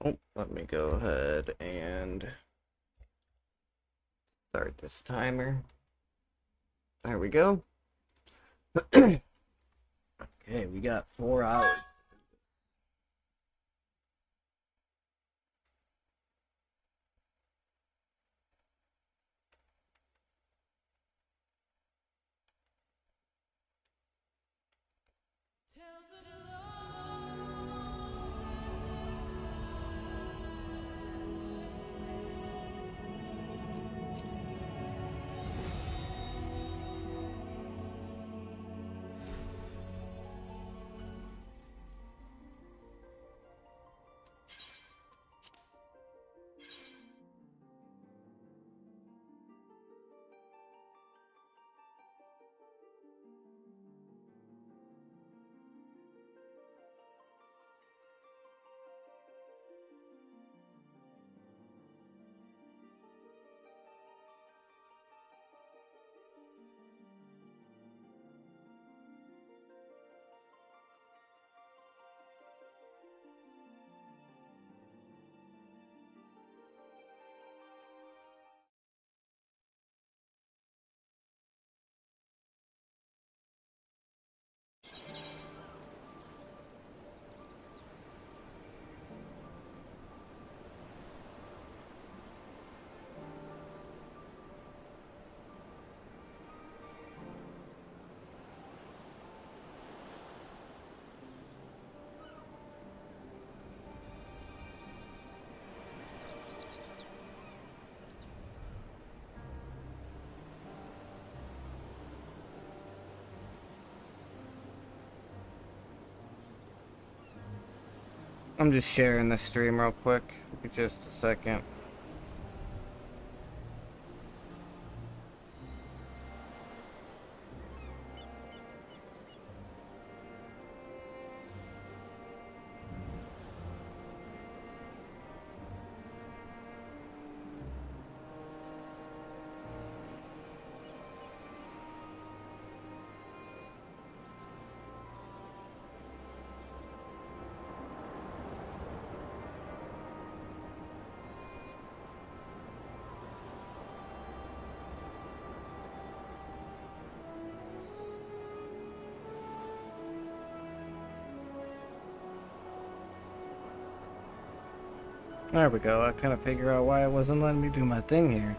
Oh, let me go ahead and start this timer. There we go. Okay, we got 4 hours. I'm just sharing the stream real quick. Give me just a second. There we go. I kind of figure out why it wasn't letting me do my thing here.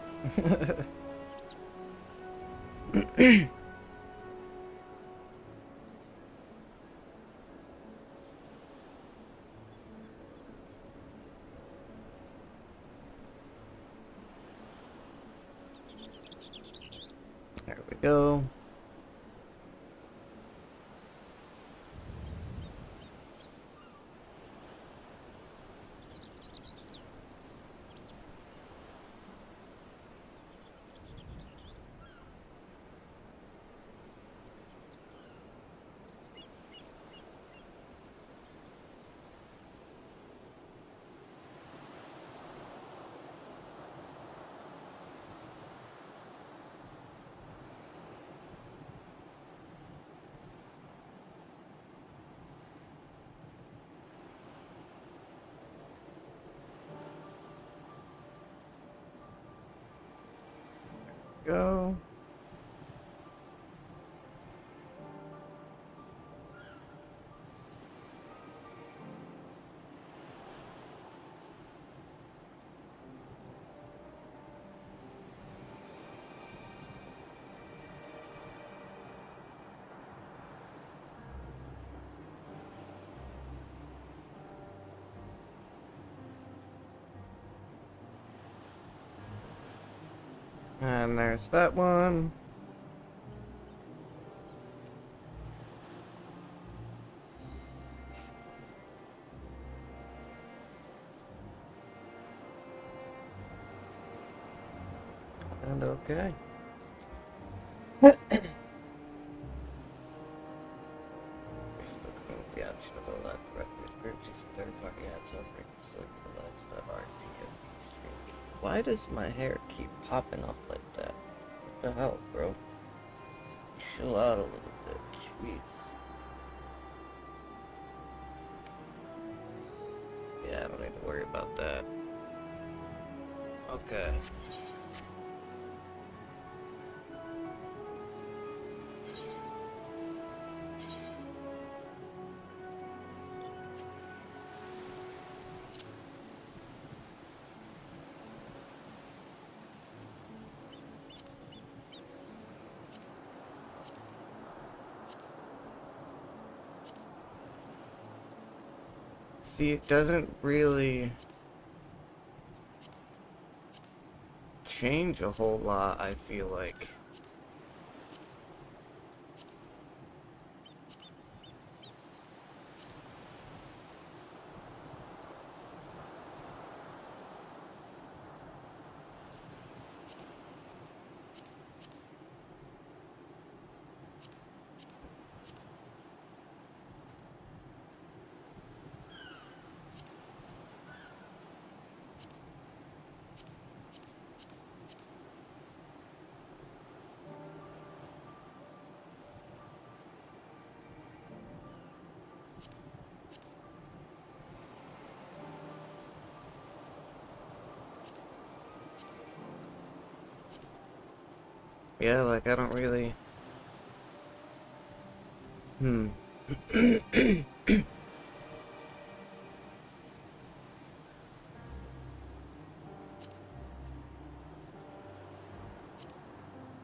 There we go. Go. And there's that one. And okay. Facebook owns the option of allowed directly with groups using third-party ads offering to select the lifestyle RTFD stream. Why does my hair keep popping up like that? What the hell, bro? Chill out a little bit, jeez. Yeah, I don't need to worry about that. Okay. See, it doesn't really change a whole lot, I feel like. Yeah, like, I don't really...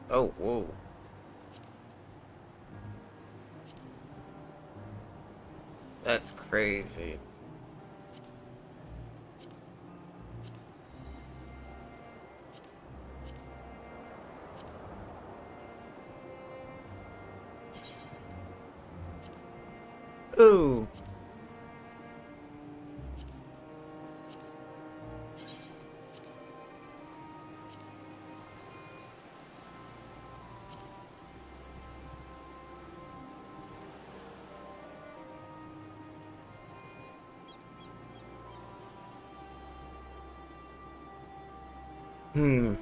Oh, whoa. That's crazy. Ooh. Hmm.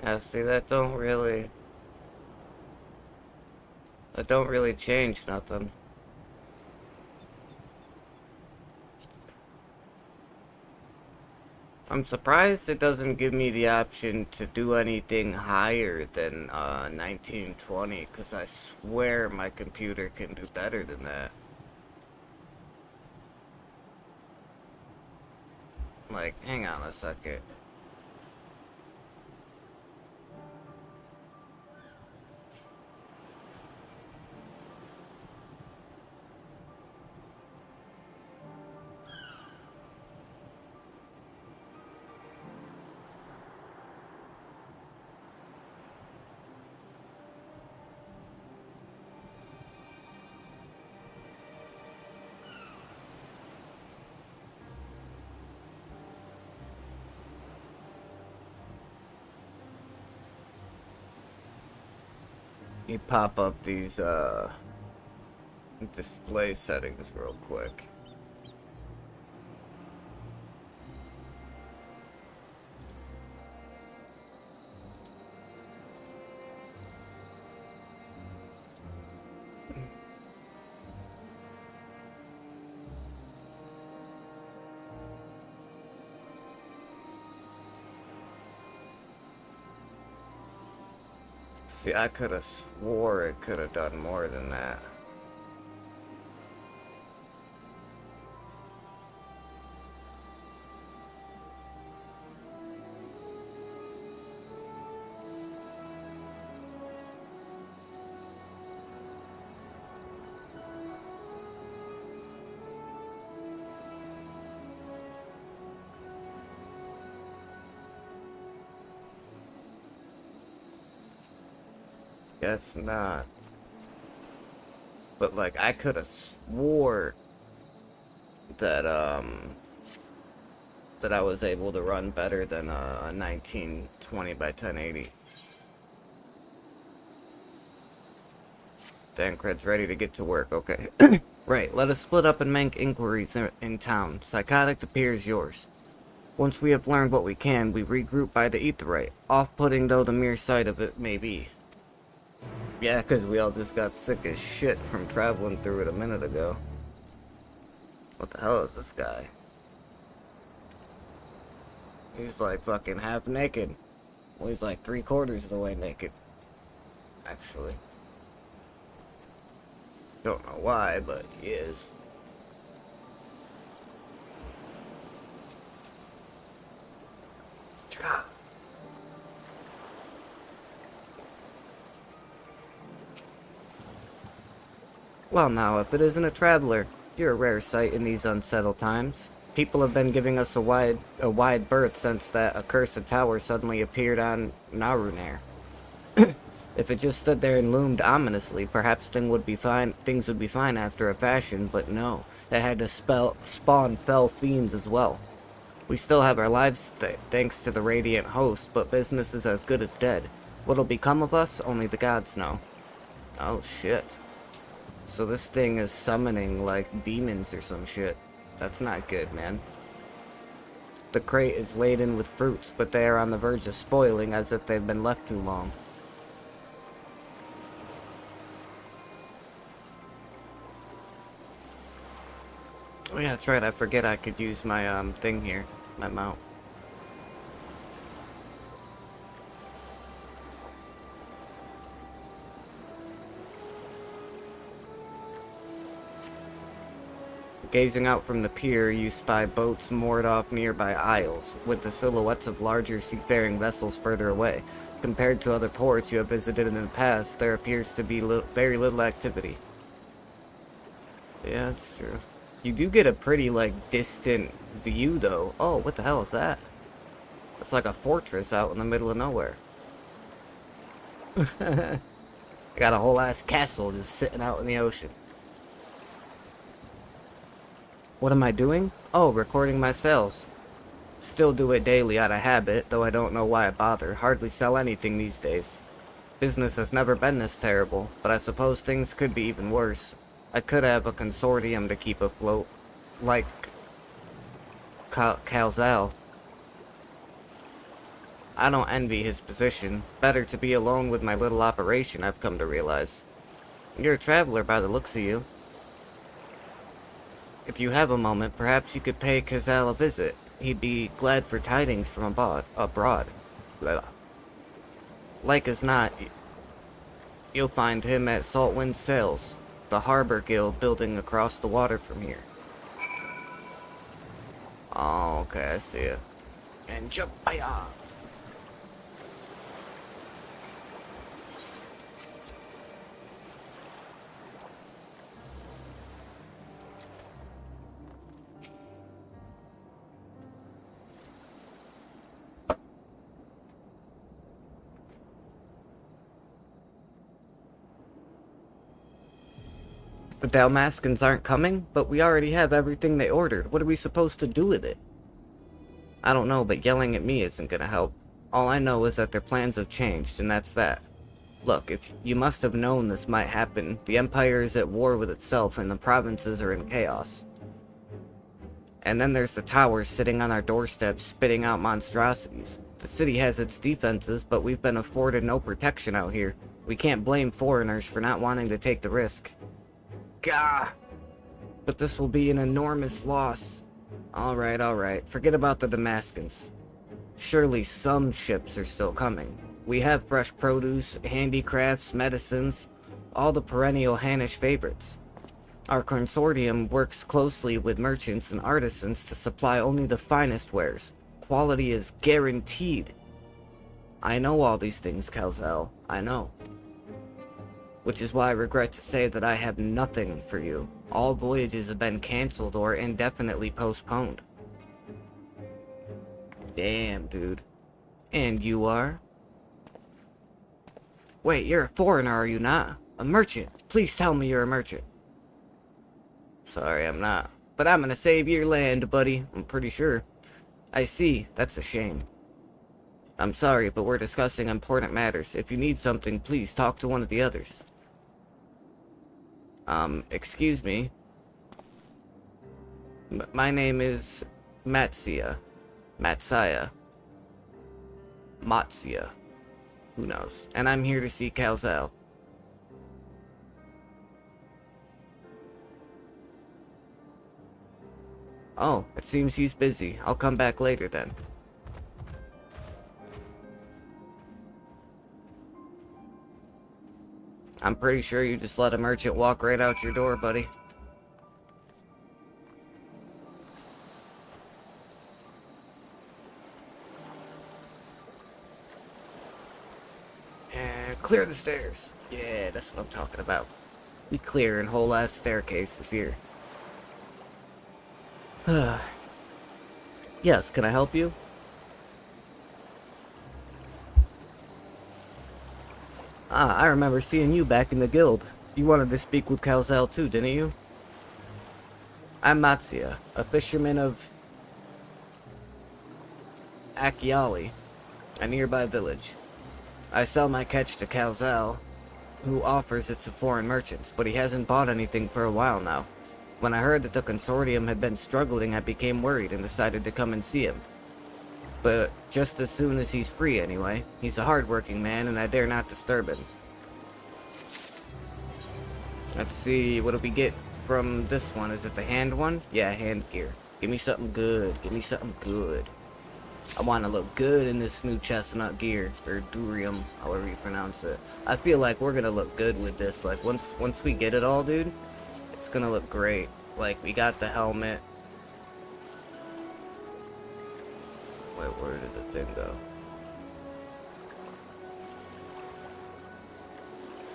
Yeah, see, that don't really change nothing. I'm surprised it doesn't give me the option to do anything higher than 1920, because I swear my computer can do better than that. Like, hang on a second. You pop up these display settings real quick. See, I could have swore it could have done more than that. Guess not. But, like, I could have swore that, that I was able to run better than a 1920 by 1080. Dancred's ready to get to work, okay. Right, let us split up and make inquiries in town. Psychotic appears yours. Once we have learned what we can, we regroup by the Aetheryte. Off-putting though the mere sight of it may be. Yeah, because we all just got sick as shit from traveling through it a minute ago. What the hell is this guy? He's like fucking half naked. Well, he's like 3/4 of the way naked. Actually. Don't know why, but he is. Well now, if it isn't a traveler, you're a rare sight in these unsettled times. People have been giving us a wide berth since that accursed tower suddenly appeared on Narunair. If it just stood there and loomed ominously, perhaps things would be fine after a fashion, but no. It had to spawn fell fiends as well. We still have our lives thanks to the Radiant Host, but business is as good as dead. What'll become of us, only the gods know. Oh shit. So this thing is summoning, like, demons or some shit. That's not good, man. The crate is laden with fruits, but they are on the verge of spoiling as if they've been left too long. Oh yeah, that's right, I forget I could use my, thing here. My mount. Gazing out from the pier, you spy boats moored off nearby isles, with the silhouettes of larger seafaring vessels further away. Compared to other ports you have visited in the past, there appears to be very little activity. Yeah, that's true. You do get a pretty, like, distant view, though. Oh, what the hell is that? It's like a fortress out in the middle of nowhere. I got a whole ass castle just sitting out in the ocean. What am I doing? Oh, recording my sales. Still do it daily out of habit, though I don't know why I bother. Hardly sell anything these days. Business has never been this terrible, but I suppose things could be even worse. I could have a consortium to keep afloat, like Calzal. I don't envy his position. Better to be alone with my little operation, I've come to realize. You're a traveler by the looks of you. If you have a moment, perhaps you could pay Calzal a visit. He'd be glad for tidings from abroad. Blah. Like as not, you'll find him at Saltwind Sails, the harbor guild building across the water from here. Oh, okay, I see it. And jump, baya! The Dalmaskins aren't coming, but we already have everything they ordered. What are we supposed to do with it? I don't know, but yelling at me isn't gonna help. All I know is that their plans have changed, and that's that. Look, if you must have known this might happen. The Empire is at war with itself, and the provinces are in chaos. And then there's the towers sitting on our doorsteps, spitting out monstrosities. The city has its defenses, but we've been afforded no protection out here. We can't blame foreigners for not wanting to take the risk. Gah! But this will be an enormous loss. Alright. Forget about the Damascus. Surely some ships are still coming. We have fresh produce, handicrafts, medicines, all the perennial Hannish favorites. Our consortium works closely with merchants and artisans to supply only the finest wares. Quality is guaranteed. I know all these things, Calzal. I know. Which is why I regret to say that I have nothing for you. All voyages have been cancelled or indefinitely postponed. Damn, dude. And you are? Wait, you're a foreigner, are you not? A merchant. Please tell me you're a merchant. Sorry, I'm not. But I'm gonna save your land, buddy. I'm pretty sure. I see. That's a shame. I'm sorry, but we're discussing important matters. If you need something, please talk to one of the others. Excuse me. My name is Matsia. Matsia. Matsia. Who knows? And I'm here to see Calzal. Oh, it seems he's busy. I'll come back later then. I'm pretty sure you just let a merchant walk right out your door, buddy. And clear the stairs. Yeah, that's what I'm talking about. Be clear and whole ass staircase is here. Yes, can I help you? Ah, I remember seeing you back in the guild. You wanted to speak with Calzal too, didn't you? I'm Matsia, a fisherman of Akiali, a nearby village. I sell my catch to Calzal, who offers it to foreign merchants, but he hasn't bought anything for a while now. When I heard that the consortium had been struggling, I became worried and decided to come and see him. But just as soon as he's free anyway. He's a hard-working man, and I dare not disturb him. Let's see, what do we get from this one? Is it the hand one? Yeah, hand gear. Give me something good. Give me something good. I want to look good in this new chestnut gear, or durium, however you pronounce it. I feel like we're gonna look good with this. Like, once we get it all, dude, it's gonna look great. Like, we got the helmet. Wait, where did the thing go?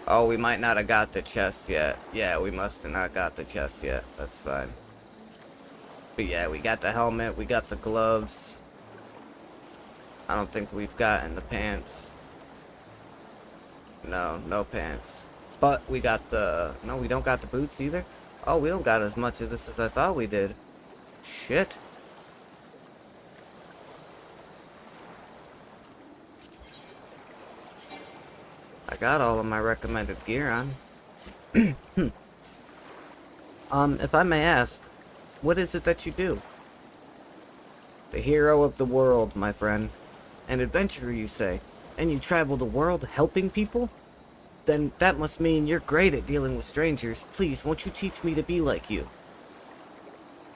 Oh, we might not have got the chest yet. Yeah, we must have not got the chest yet. That's fine. But yeah, we got the helmet, we got the gloves. I don't think we've gotten the pants. No, no pants. But we got the... No, we don't got the boots either. Oh, we don't got as much of this as I thought we did. Shit. I got all of my recommended gear on. If I may ask, what is it that you do? The hero of the world, my friend. An adventurer, you say, and you travel the world helping people? Then that must mean you're great at dealing with strangers. Please, won't you teach me to be like you?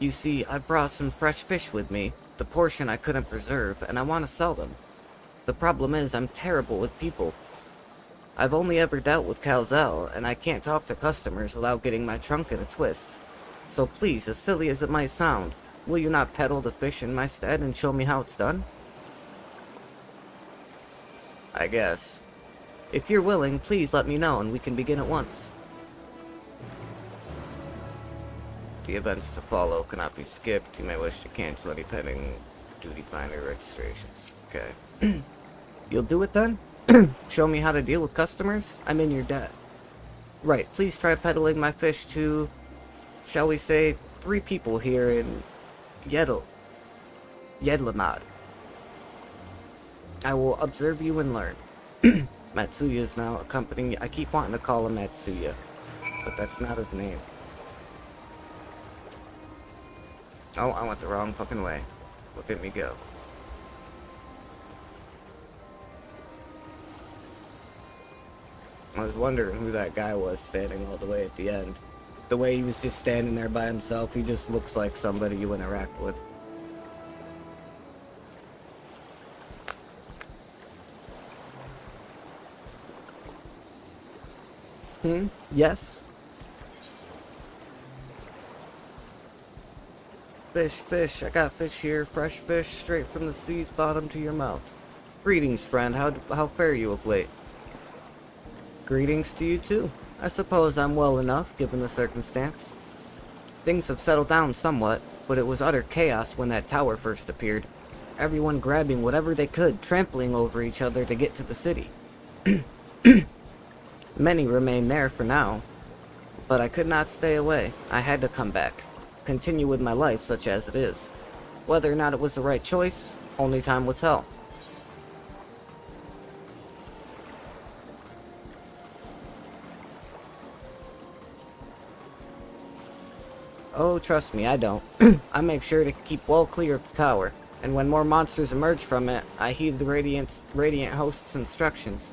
You see, I brought some fresh fish with me, the portion I couldn't preserve, and I want to sell them. The problem is, I'm terrible with people. I've only ever dealt with Calzal, and I can't talk to customers without getting my trunk in a twist. So please, as silly as it might sound, will you not peddle the fish in my stead and show me how it's done? I guess. If you're willing, please let me know and we can begin at once. The events to follow cannot be skipped. You may wish to cancel any pending duty finder registrations. Okay. You'll do it then? Show me how to deal with customers? I'm in your debt. Right, please try peddling my fish to, shall we say, 3 people here in Yedlamad. I will observe you and learn. Matsuya is now accompanying you. I keep wanting to call him Matsuya, but that's not his name. Oh, I went the wrong fucking way. Look at me go. I was wondering who that guy was standing all the way at the end. The way he was just standing there by himself, he just looks like somebody you interact with. Yes? Fish, I got fish here, fresh fish, straight from the sea's bottom to your mouth. Greetings, friend, how fare you of late? Greetings to you too. I suppose I'm well enough, given the circumstance. Things have settled down somewhat, but it was utter chaos when that tower first appeared. Everyone grabbing whatever they could, trampling over each other to get to the city. Many remain there for now, but I could not stay away. I had to come back, continue with my life such as it is. Whether or not it was the right choice, only time will tell. Oh, trust me, I don't. I make sure to keep well clear of the tower, and when more monsters emerge from it, I heed the Radiant host's instructions.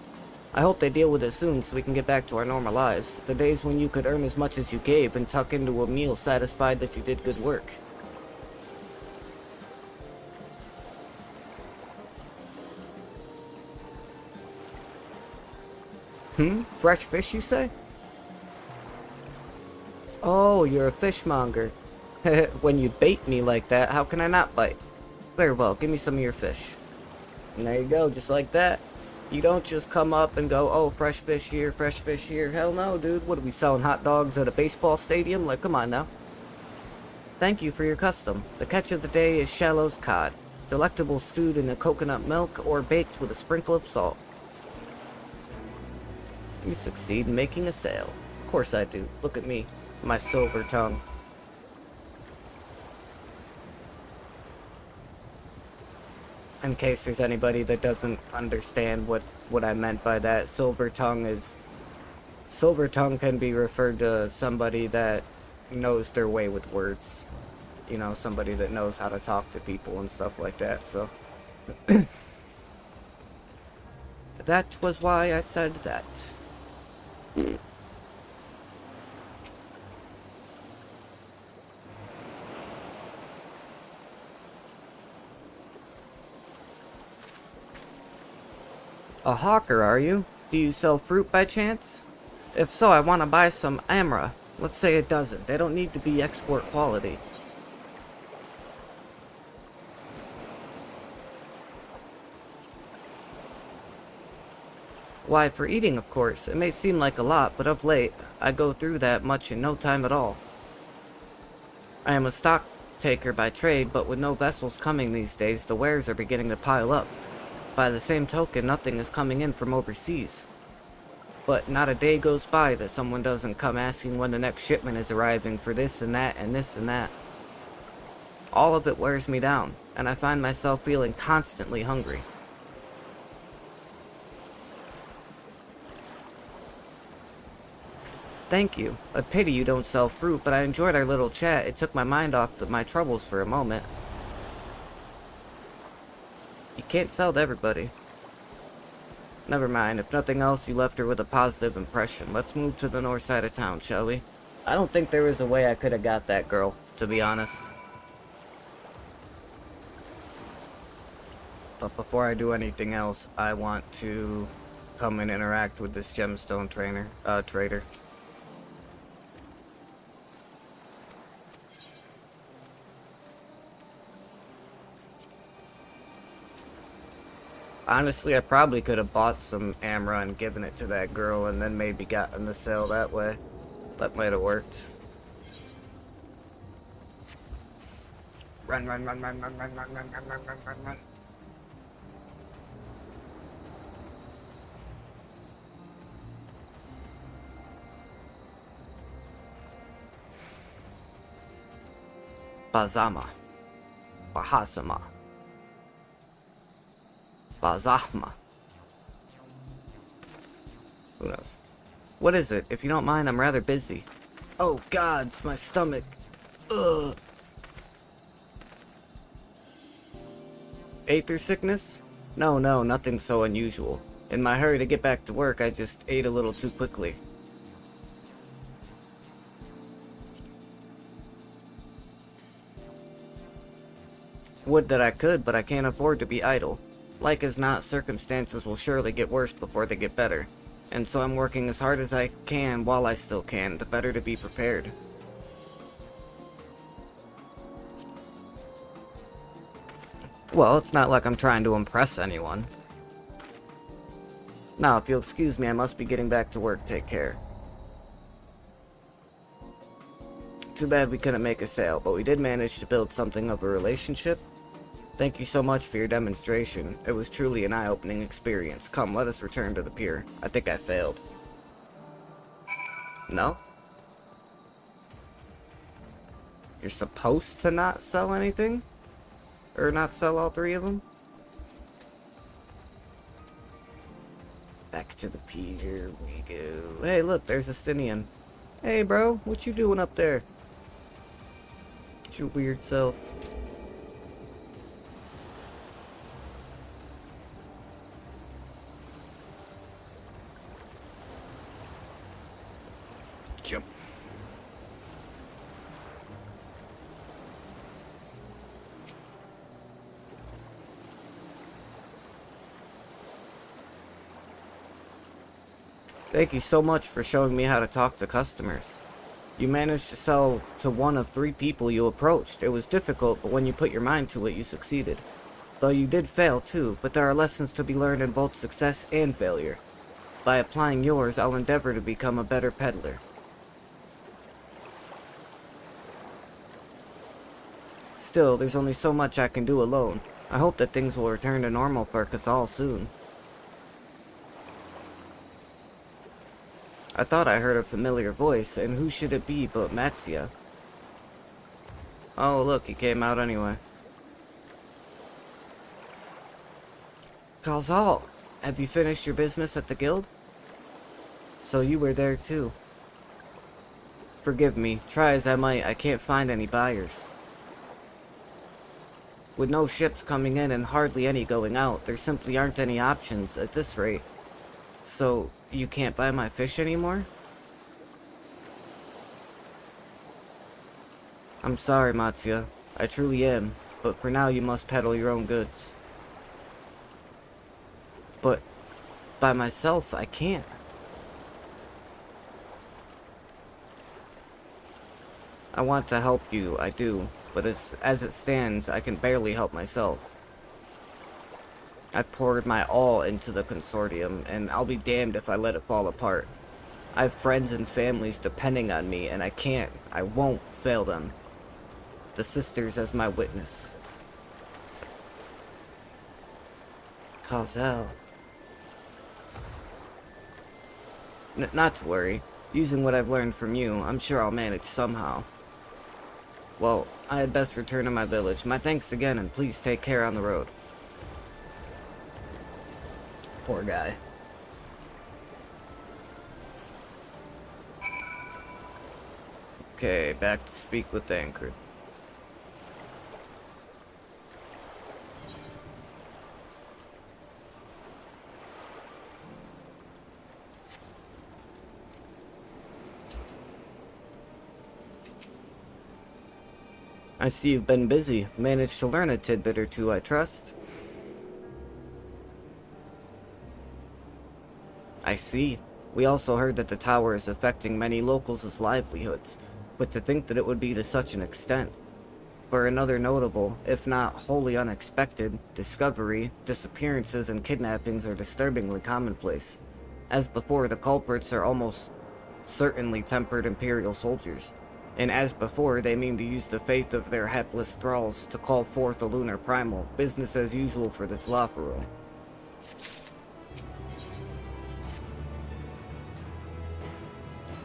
I hope they deal with it soon so we can get back to our normal lives. The days when you could earn as much as you gave and tuck into a meal satisfied that you did good work. Fresh fish, you say? Oh, you're a fishmonger. When you bait me like that, how can I not bite? Very well, give me some of your fish. And there you go, just like that. You don't just come up and go, oh, fresh fish here, fresh fish here. Hell no, dude. What are we selling, hot dogs at a baseball stadium? Like, come on now. Thank you for your custom. The catch of the day is Shallow's cod. Delectable stewed in a coconut milk or baked with a sprinkle of salt. You succeed in making a sale. Of course I do. Look at me. My silver tongue. In case there's anybody that doesn't understand what I meant by that, silver tongue can be referred to somebody that knows their way with words. You know, somebody that knows how to talk to people and stuff like that, so. That was why I said that. A hawker, are you? Do you sell fruit by chance? If so, I want to buy some amra. Let's say a dozen. They don't need to be export quality. Why, for eating, of course. It may seem like a lot, but of late, I go through that much in no time at all. I am a stock taker by trade, but with no vessels coming these days, the wares are beginning to pile up. By the same token, nothing is coming in from overseas. But not a day goes by that someone doesn't come asking when the next shipment is arriving for this and that and this and that. All of it wears me down, and I find myself feeling constantly hungry. Thank you. A pity you don't sell fruit, but I enjoyed our little chat. It took my mind off my troubles for a moment. You can't sell to everybody. Never mind, if nothing else, you left her with a positive impression. Let's move to the north side of town, shall we? I don't think there was a way I could have got that girl, to be honest. But before I do anything else, I want to come and interact with this gemstone trader. Honestly, I probably could have bought some amra and given it to that girl and then maybe gotten the sale that way. That might have worked. Run, run, run, run, run, run, run, run, run, run, run, run, run. Bazama. Bahasama. Bazahma. Who knows? What is it? If you don't mind, I'm rather busy. Oh gods, my stomach. Ugh. Aether sickness? No, nothing so unusual. In my hurry to get back to work, I just ate a little too quickly. Would that I could, but I can't afford to be idle. Like as not, circumstances will surely get worse before they get better. And so I'm working as hard as I can while I still can, the better to be prepared. Well, it's not like I'm trying to impress anyone. Now, if you'll excuse me, I must be getting back to work. Take care. Too bad we couldn't make a sale, but we did manage to build something of a relationship. Thank you so much for your demonstration. It was truly an eye-opening experience. Come, let us return to the pier. I think I failed. No? You're supposed to not sell anything? Or not sell all three of them? Back to the pier we go. Hey, look, there's a Stinian. Hey, bro, what you doing up there? It's your weird self. Jump. Thank you so much for showing me how to talk to customers. You managed to sell to one of 3 people you approached. It was difficult, but when you put your mind to it, you succeeded. Though you did fail too, but there are lessons to be learned in both success and failure. By applying yours, I'll endeavor to become a better peddler. Still, there's only so much I can do alone. I hope that things will return to normal for us all soon. I thought I heard a familiar voice, and who should it be but Matsuya? Oh, look, he came out anyway. Calzal, have you finished your business at the guild? So you were there too. Forgive me, try as I might, I can't find any buyers. With no ships coming in and hardly any going out, there simply aren't any options at this rate. So, you can't buy my fish anymore? I'm sorry, Matsuya. I truly am, but for now you must peddle your own goods. But, by myself, I can't. I want to help you, I do, but as it stands, I can barely help myself. I've poured my all into the consortium, and I'll be damned if I let it fall apart. I have friends and families depending on me, and I won't fail them. The sisters as my witness. Calzal. Not to worry. Using what I've learned from you, I'm sure I'll manage somehow. Well, I had best return to my village. My thanks again, and please take care on the road. Poor guy. Okay, back to speak with Anchor. I see you've been busy. Managed to learn a tidbit or two, I trust. I see. We also heard that the tower is affecting many locals' livelihoods, but to think that it would be to such an extent. For another notable, if not wholly unexpected, discovery, disappearances and kidnappings are disturbingly commonplace. As before, the culprits are almost certainly tempered Imperial soldiers. And as before, they mean to use the faith of their hapless thralls to call forth the lunar primal, business as usual for the Tlafaro.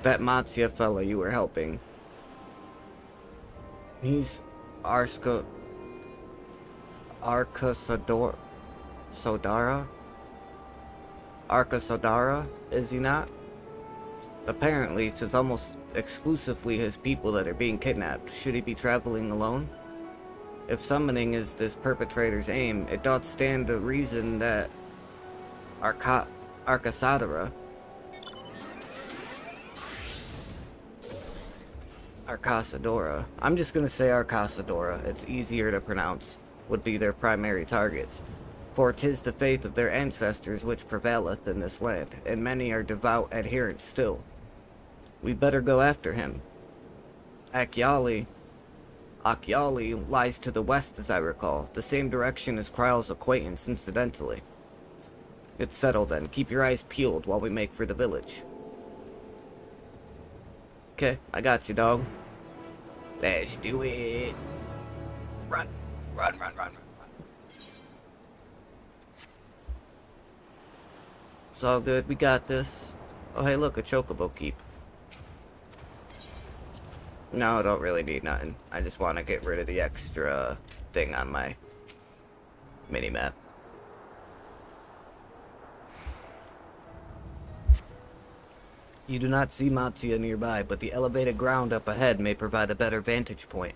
That Matsuya fella you were helping. He's Sodara, is he not? Apparently, it is almost exclusively his people that are being kidnapped. Should he be traveling alone? If summoning is this perpetrator's aim, it doth stand to reason that Arcasadora, I'm just gonna say Arcasadora, it's easier to pronounce, would be their primary targets. For 'tis the faith of their ancestors which prevaileth in this land, and many are devout adherents still. We'd better go after him. Akyali lies to the west, as I recall, the same direction as Kryle's acquaintance, incidentally. It's settled then. Keep your eyes peeled while we make for the village. Okay, I got you, dog. Let's do it. Run. It's all good. We got this. Oh, hey, look, a chocobo keep. No, I don't really need nothing. I just want to get rid of the extra thing on my mini-map. You do not see Matsuya nearby, but the elevated ground up ahead may provide a better vantage point.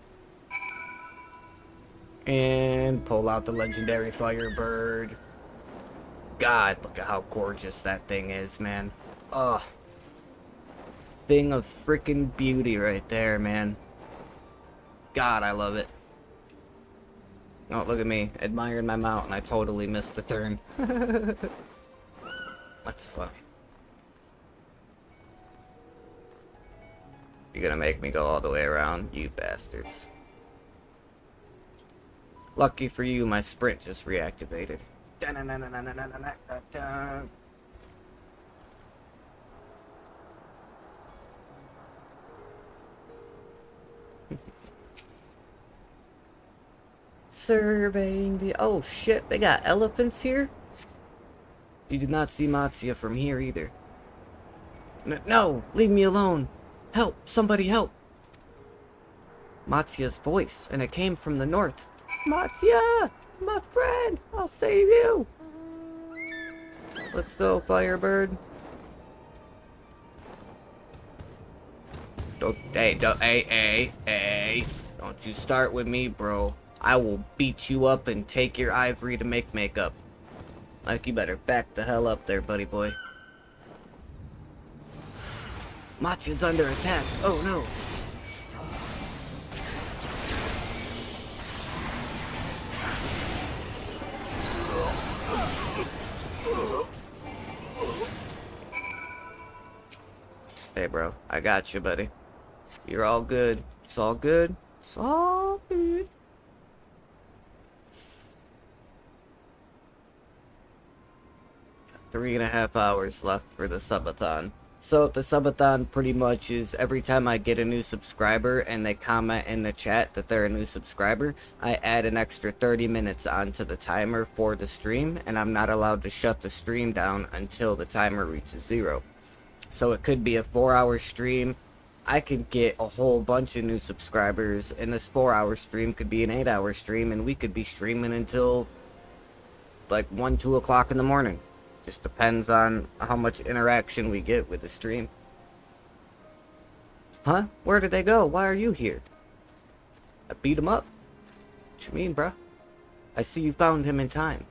And pull out the legendary Firebird. God, look at how gorgeous that thing is, man. Ugh. Thing of freaking beauty right there, man. God, I love it. Oh, look at me, admiring my mount, and I totally missed the turn. That's funny. You're gonna make me go all the way around, you bastards. Lucky for you, my sprint just reactivated. Surveying the... Oh shit, they got elephants here? You did not see Matsuya from here either. No, leave me alone. Help, somebody help. Matsuya's voice, and it came from the north. Matsuya, my friend, I'll save you. Let's go, Firebird. Hey. Don't you start with me, bro. I will beat you up and take your ivory to make makeup. Like, you better back the hell up there, buddy boy. Matsuya's under attack. Oh, no. Hey, bro. I got you, buddy. You're all good. It's all good. It's all good. Got 3.5 hours left for the subathon. So the subathon pretty much is every time I get a new subscriber and they comment in the chat that they're a new subscriber, I add an extra 30 minutes onto the timer for the stream, and I'm not allowed to shut the stream down until the timer reaches 0. So it could be a 4-hour stream. I could get a whole bunch of new subscribers, and this 4-hour stream could be an 8-hour stream, and we could be streaming until like 1, 2 o'clock in the morning. Just depends on how much interaction we get with the stream. Huh? Where did they go? Why are you here? I beat him up? What you mean, bruh? I see you found him in time.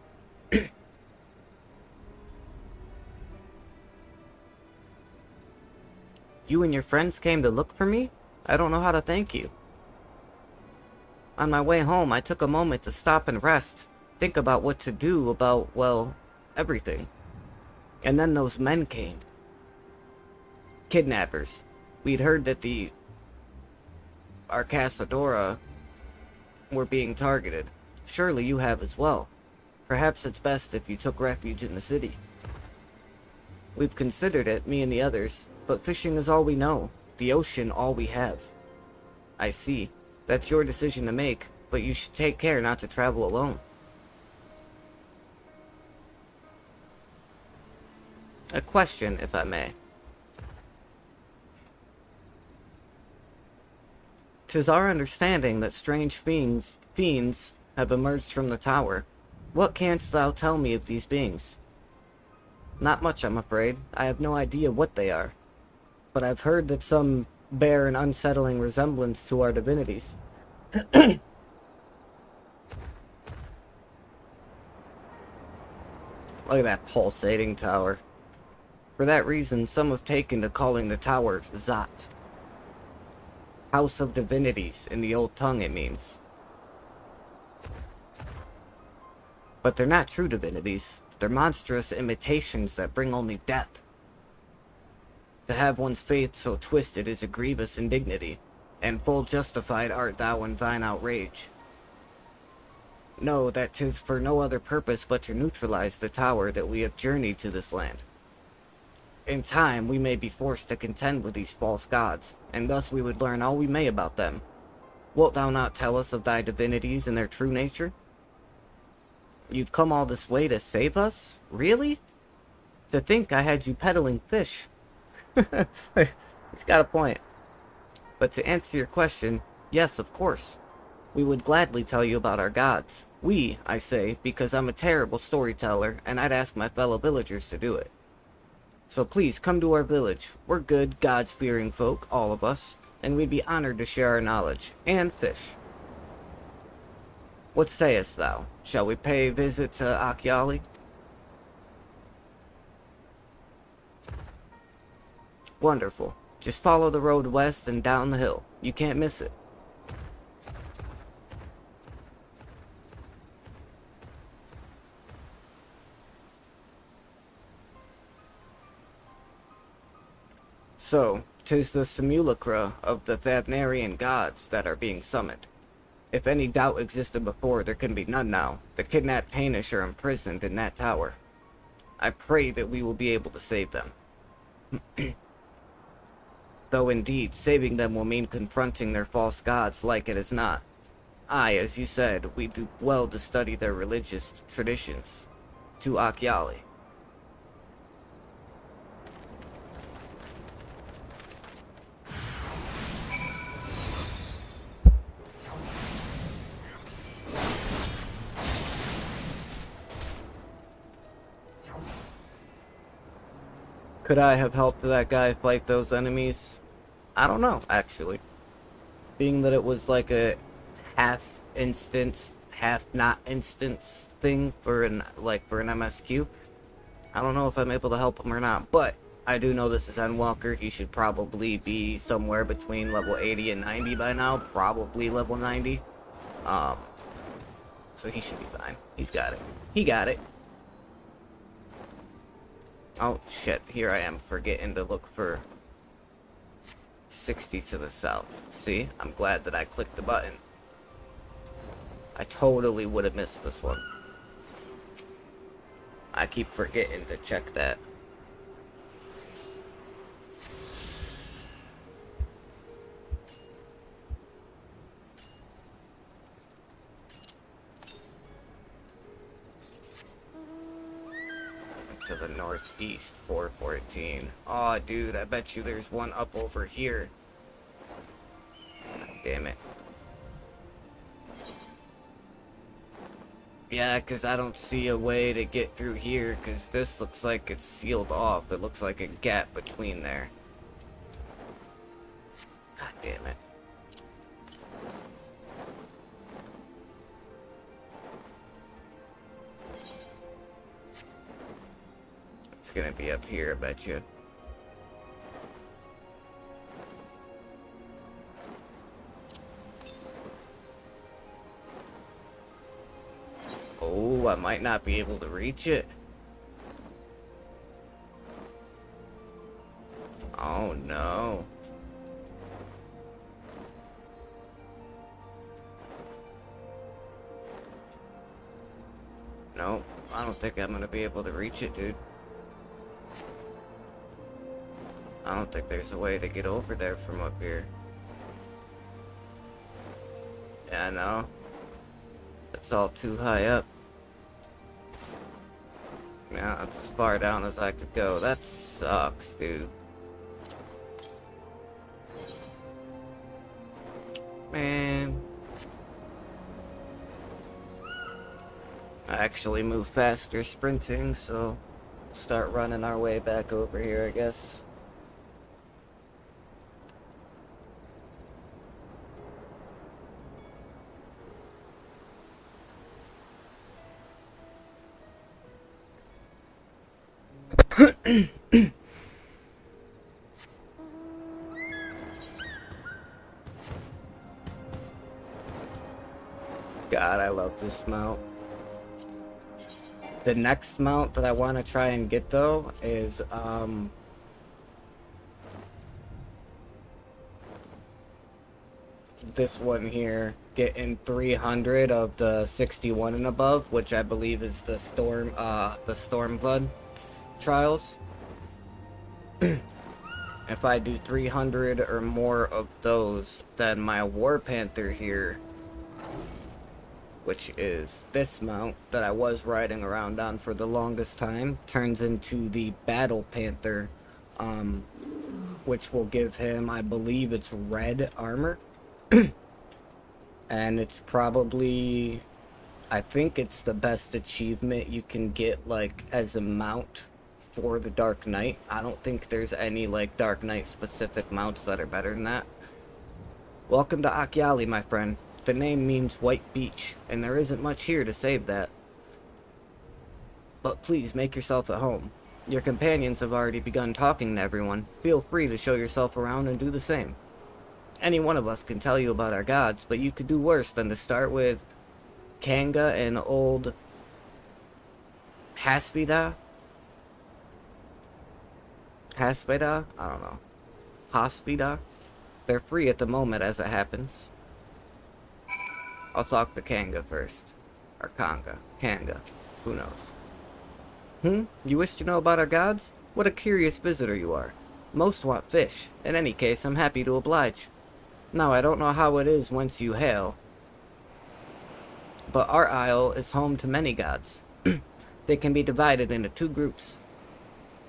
You and your friends came to look for me? I don't know how to thank you. On my way home, I took a moment to stop and rest. Think about what to do about, well, everything. And then those men came. Kidnappers. We'd heard that the Arcasadora were being targeted. Surely you have as well. Perhaps it's best if you took refuge in the city. We've considered it, me and the others, but fishing is all we know. The ocean all we have. I see. That's your decision to make, but you should take care not to travel alone. A question, if I may. 'Tis our understanding that strange fiends have emerged from the tower. What canst thou tell me of these beings? Not much, I'm afraid. I have no idea what they are. But I've heard that some bear an unsettling resemblance to our divinities. Look at that pulsating tower. For that reason, some have taken to calling the tower Zat. House of Divinities, in the old tongue it means. But they're not true divinities. They're monstrous imitations that bring only death. To have one's faith so twisted is a grievous indignity, and full justified art thou in thine outrage. Know that 'tis for no other purpose but to neutralize the tower that we have journeyed to this land. In time, we may be forced to contend with these false gods, and thus we would learn all we may about them. Wilt thou not tell us of thy divinities and their true nature? You've come all this way to save us? Really? To think I had you peddling fish. He's got a point. But to answer your question, yes, of course. We would gladly tell you about our gods. We, I say, because I'm a terrible storyteller, and I'd ask my fellow villagers to do it. So please, come to our village. We're good, gods-fearing folk, all of us, and we'd be honored to share our knowledge, and fish. What sayest thou? Shall we pay a visit to Akyali? Wonderful. Just follow the road west and down the hill. You can't miss it. So, 'tis the simulacra of the Thavnarian gods that are being summoned. If any doubt existed before, there can be none now. The kidnapped Hainish are imprisoned in that tower. I pray that we will be able to save them. Though indeed, saving them will mean confronting their false gods like it is not. Aye, as you said, we do well to study their religious traditions. To Akyali. Could I have helped that guy fight those enemies? I don't know, actually. Being that it was like a half instance, half not instance thing for an MSQ. I don't know if I'm able to help him or not, but I do know this is Endwalker. He should probably be somewhere between level 80 and 90 by now, probably level 90. So he should be fine. He's got it. He got it. Oh, shit. Here I am forgetting to look for 60 to the south. See? I'm glad that I clicked the button. I totally would have missed this one. I keep forgetting to check that. To the northeast, 414. Aw, dude, I bet you there's one up over here. God damn it. Yeah, because I don't see a way to get through here, because this looks like it's sealed off. It looks like a gap between there. God damn it. It's gonna be up here, I bet you. Oh, I might not be able to reach it. Oh no. Nope, I don't think I'm gonna be able to reach it, dude. I don't think there's a way to get over there from up here. Yeah, I know. It's all too high up. Yeah, that's as far down as I could go. That sucks, dude. Man. I actually move faster sprinting, so start running our way back over here, I guess. God, I love this mount. The next mount that I want to try and get, though, is, this one here, getting 300 of the 61 and above, which I believe is the Stormblood trials. If I do 300 or more of those, then my War Panther here, which is this mount that I was riding around on for the longest time, turns into the Battle Panther, which will give him, I believe it's red armor. And it's probably, I think it's the best achievement you can get, like, as a mount for the Dark Knight. I don't think there's any, like, Dark Knight specific mounts that are better than that. Welcome to Akyali, my friend. The name means white beach, and there isn't much here to save that. But please make yourself at home. Your companions have already begun talking to everyone. Feel free to show yourself around and do the same. Any one of us can tell you about our gods, but you could do worse than to start with Kanga and old Hasvida? Hasvida? I don't know. Hasvida? They're free at the moment as it happens. I'll talk to Kanga first. Or Kanga. Kanga. Who knows? You wish to know about our gods? What a curious visitor you are. Most want fish. In any case, I'm happy to oblige. Now, I don't know how it is whence you hail, but our isle is home to many gods. They can be divided into two groups.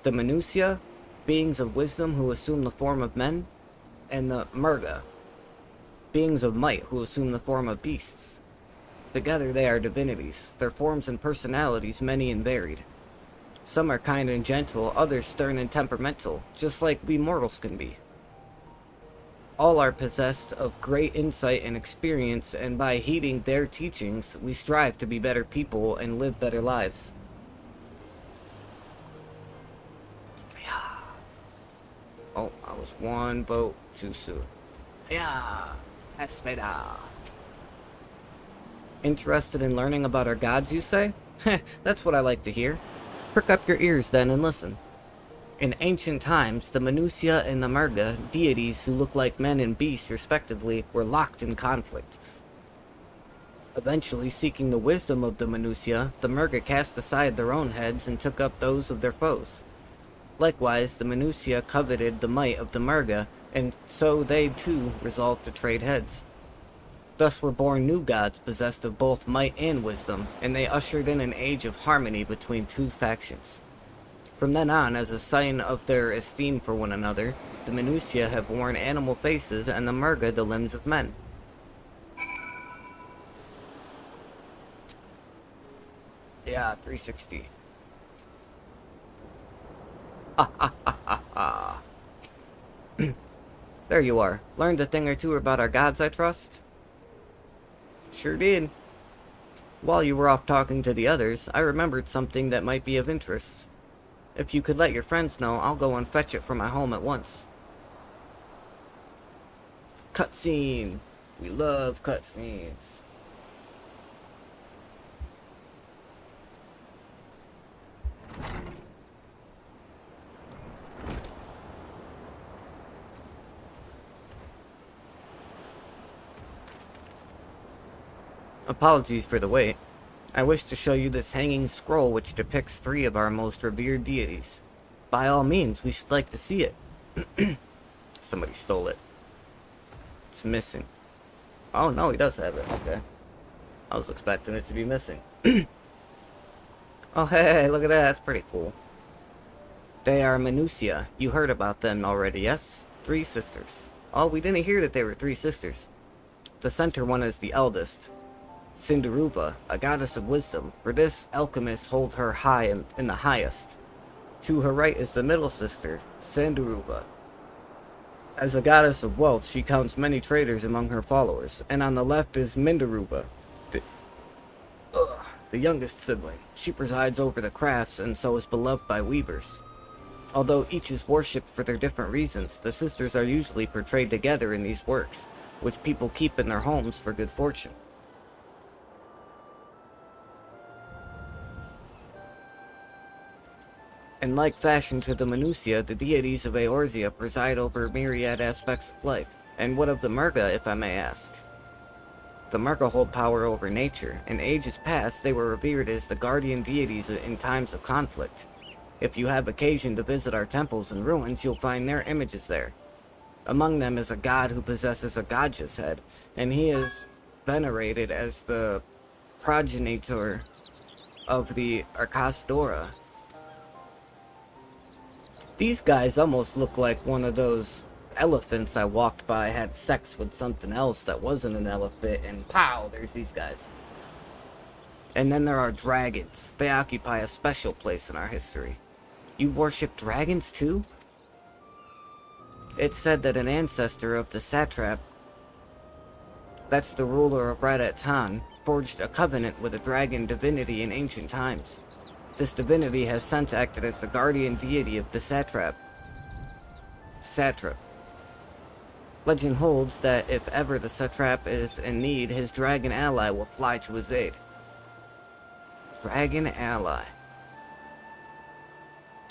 The Minutia, beings of wisdom who assume the form of men, and the Murga, beings of might who assume the form of beasts. Together they are divinities, their forms and personalities many and varied. Some are kind and gentle, others stern and temperamental, just like we mortals can be. All are possessed of great insight and experience, and by heeding their teachings, we strive to be better people and live better lives. Yeah. Oh, I was one boat too soon. Yeah. Espera. Interested in learning about our gods, you say? Heh, that's what I like to hear. Prick up your ears then and listen. In ancient times, the Minutia and the Murga, deities who look like men and beasts respectively, were locked in conflict. Eventually, seeking the wisdom of the Minutia, the Murga cast aside their own heads and took up those of their foes. Likewise, the Minutia coveted the might of the Murga, and so they too resolved to trade heads. Thus were born new gods possessed of both might and wisdom, and they ushered in an age of harmony between two factions. From then on, as a sign of their esteem for one another, the Minutia have worn animal faces and the Murga the limbs of men. Yeah, 360. There you are. Learned a thing or two about our gods, I trust? Sure did. While you were off talking to the others, I remembered something that might be of interest. If you could let your friends know, I'll go and fetch it from my home at once. Cutscene. We love cutscenes. Apologies for the wait. I wish to show you this hanging scroll which depicts 3 of our most revered deities. By all means, we should like to see it. Somebody stole it. It's missing. Oh no, he does have it. Okay. I was expecting it to be missing. Oh hey, look at that. That's pretty cool. They are Minutia. You heard about them already, yes? 3 sisters. Oh, we didn't hear that they were 3 sisters. The center one is the eldest, Sindaruva, a goddess of wisdom. For this, alchemists hold her high in the highest. To her right is the middle sister, Sandaruva. As a goddess of wealth, she counts many traders among her followers. And on the left is Mindaruva, the youngest sibling. She presides over the crafts and so is beloved by weavers. Although each is worshipped for their different reasons, the sisters are usually portrayed together in these works, which people keep in their homes for good fortune. In like fashion to the Minutia, the deities of Eorzea preside over myriad aspects of life. And what of the Murga, if I may ask? The Murga hold power over nature. In ages past, they were revered as the guardian deities in times of conflict. If you have occasion to visit our temples and ruins, you'll find their images there. Among them is a god who possesses a Gajah's head, and he is venerated as the progenitor of the Arkasdora. These guys almost look like one of those elephants I walked by, had sex with something else that wasn't an elephant, and pow, there's these guys. And then there are dragons. They occupy a special place in our history. You worship dragons too? It's said that an ancestor of the satrap, that's the ruler of Radat-tan, forged a covenant with a dragon divinity in ancient times. This divinity has since acted as the guardian deity of the satrap. Legend holds that if ever the satrap is in need, his dragon ally will fly to his aid. Dragon ally.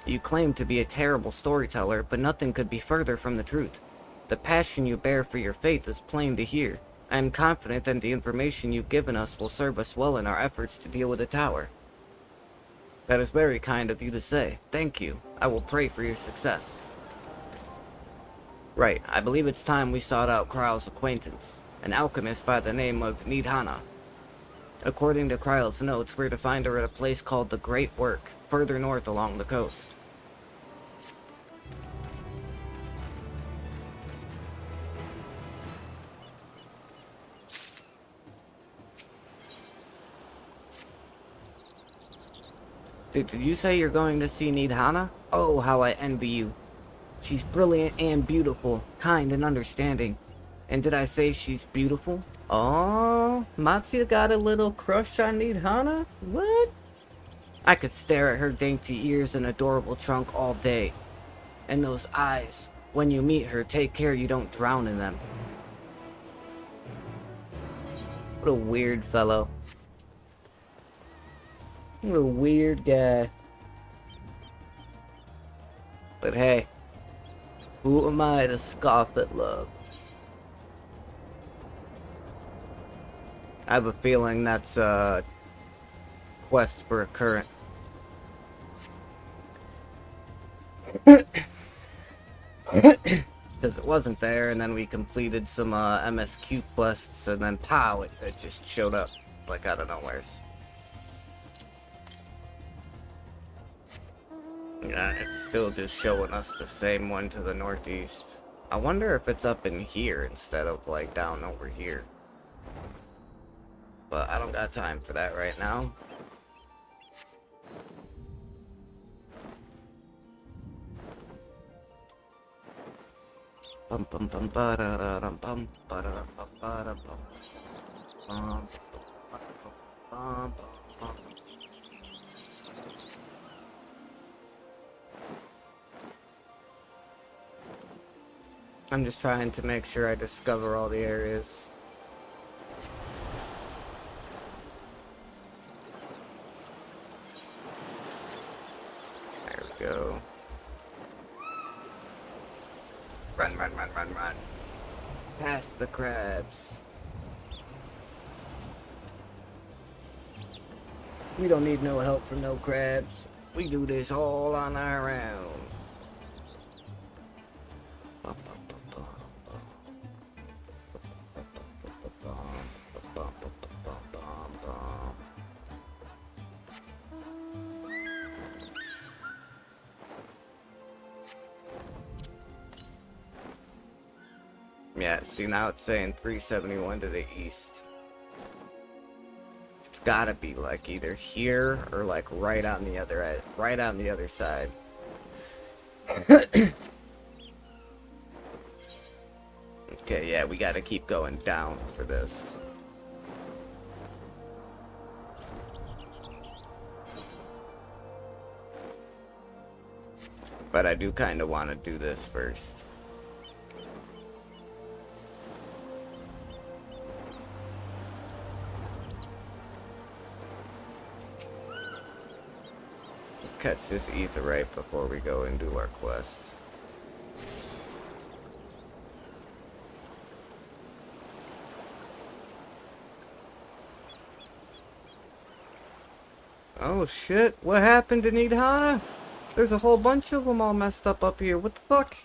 You claim to be a terrible storyteller, but nothing could be further from the truth. The passion you bear for your faith is plain to hear. I am confident that the information you've given us will serve us well in our efforts to deal with the tower. That is very kind of you to say. Thank you. I will pray for your success. Right, I believe it's time we sought out Kryle's acquaintance, an alchemist by the name of Nidhana. According to Kryle's notes, we're to find her at a place called the Great Work, further north along the coast. Dude, did you say you're going to see Nidhana? Oh, how I envy you. She's brilliant and beautiful, kind and understanding. And did I say she's beautiful? Oh, Matsuya got a little crush on Nidhana? What? I could stare at her dainty ears and adorable trunk all day. And those eyes. When you meet her, take care you don't drown in them. What a weird fellow. What a weird guy. But hey, who am I to scoff at love? I have a feeling that's a quest for a current. Because it wasn't there, and then we completed some MSQ quests, and then pow, it just showed up like out of nowhere. Yeah, it's still just showing us the same one to the northeast. I wonder if it's up in here instead of like down over here. But I don't got time for that right now. Bum bum bum ba da da dum bum ba da dum bum ba da bum bum bum bum. I'm just trying to make sure I discover all the areas. There we go. Run, run, run, run, run. Past the crabs. We don't need no help from no crabs. We do this all on our own. Yeah, see now it's saying 371 to the east. It's gotta be like either here or like right on the other end, right on the other side. Okay, yeah, we gotta keep going down for this. But I do kind of want to do this first. Catch this etherite before we go and do our quest. Oh shit, what happened to Nidhana? There's a whole bunch of them all messed up here. What the fuck?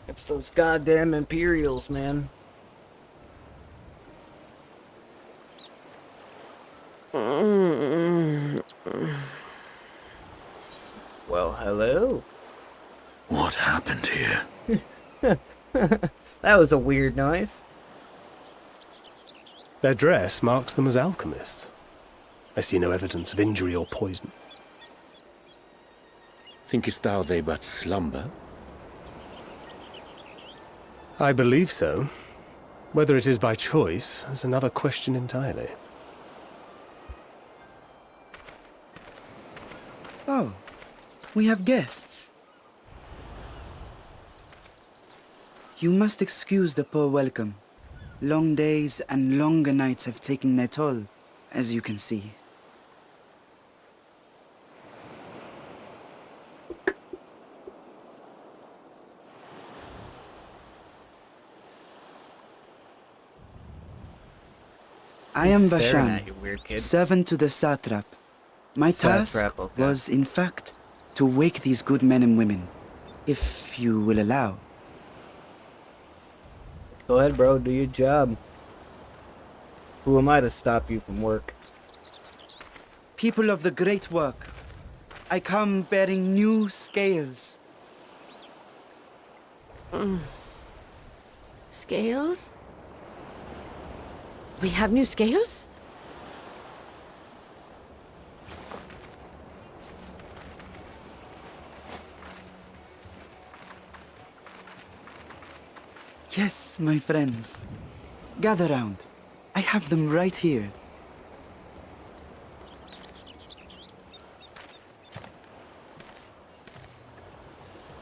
It's those goddamn Imperials, man. Hello? What happened here? That was a weird noise. Their dress marks them as alchemists. I see no evidence of injury or poison. Thinkest thou they but slumber? I believe so. Whether it is by choice is another question entirely. Oh, we have guests. You must excuse the poor welcome. Long days and longer nights have taken their toll, as you can see. I am Staring Vashan, at you, weird kid. servant to the satrap. My task Satrap, okay. was, in fact, to wake these good men and women, if you will allow. Go ahead, bro. Do your job. Who am I to stop you from work? People of the great work, I come bearing new scales. Scales? We have new scales? Yes, my friends. Gather round. I have them right here.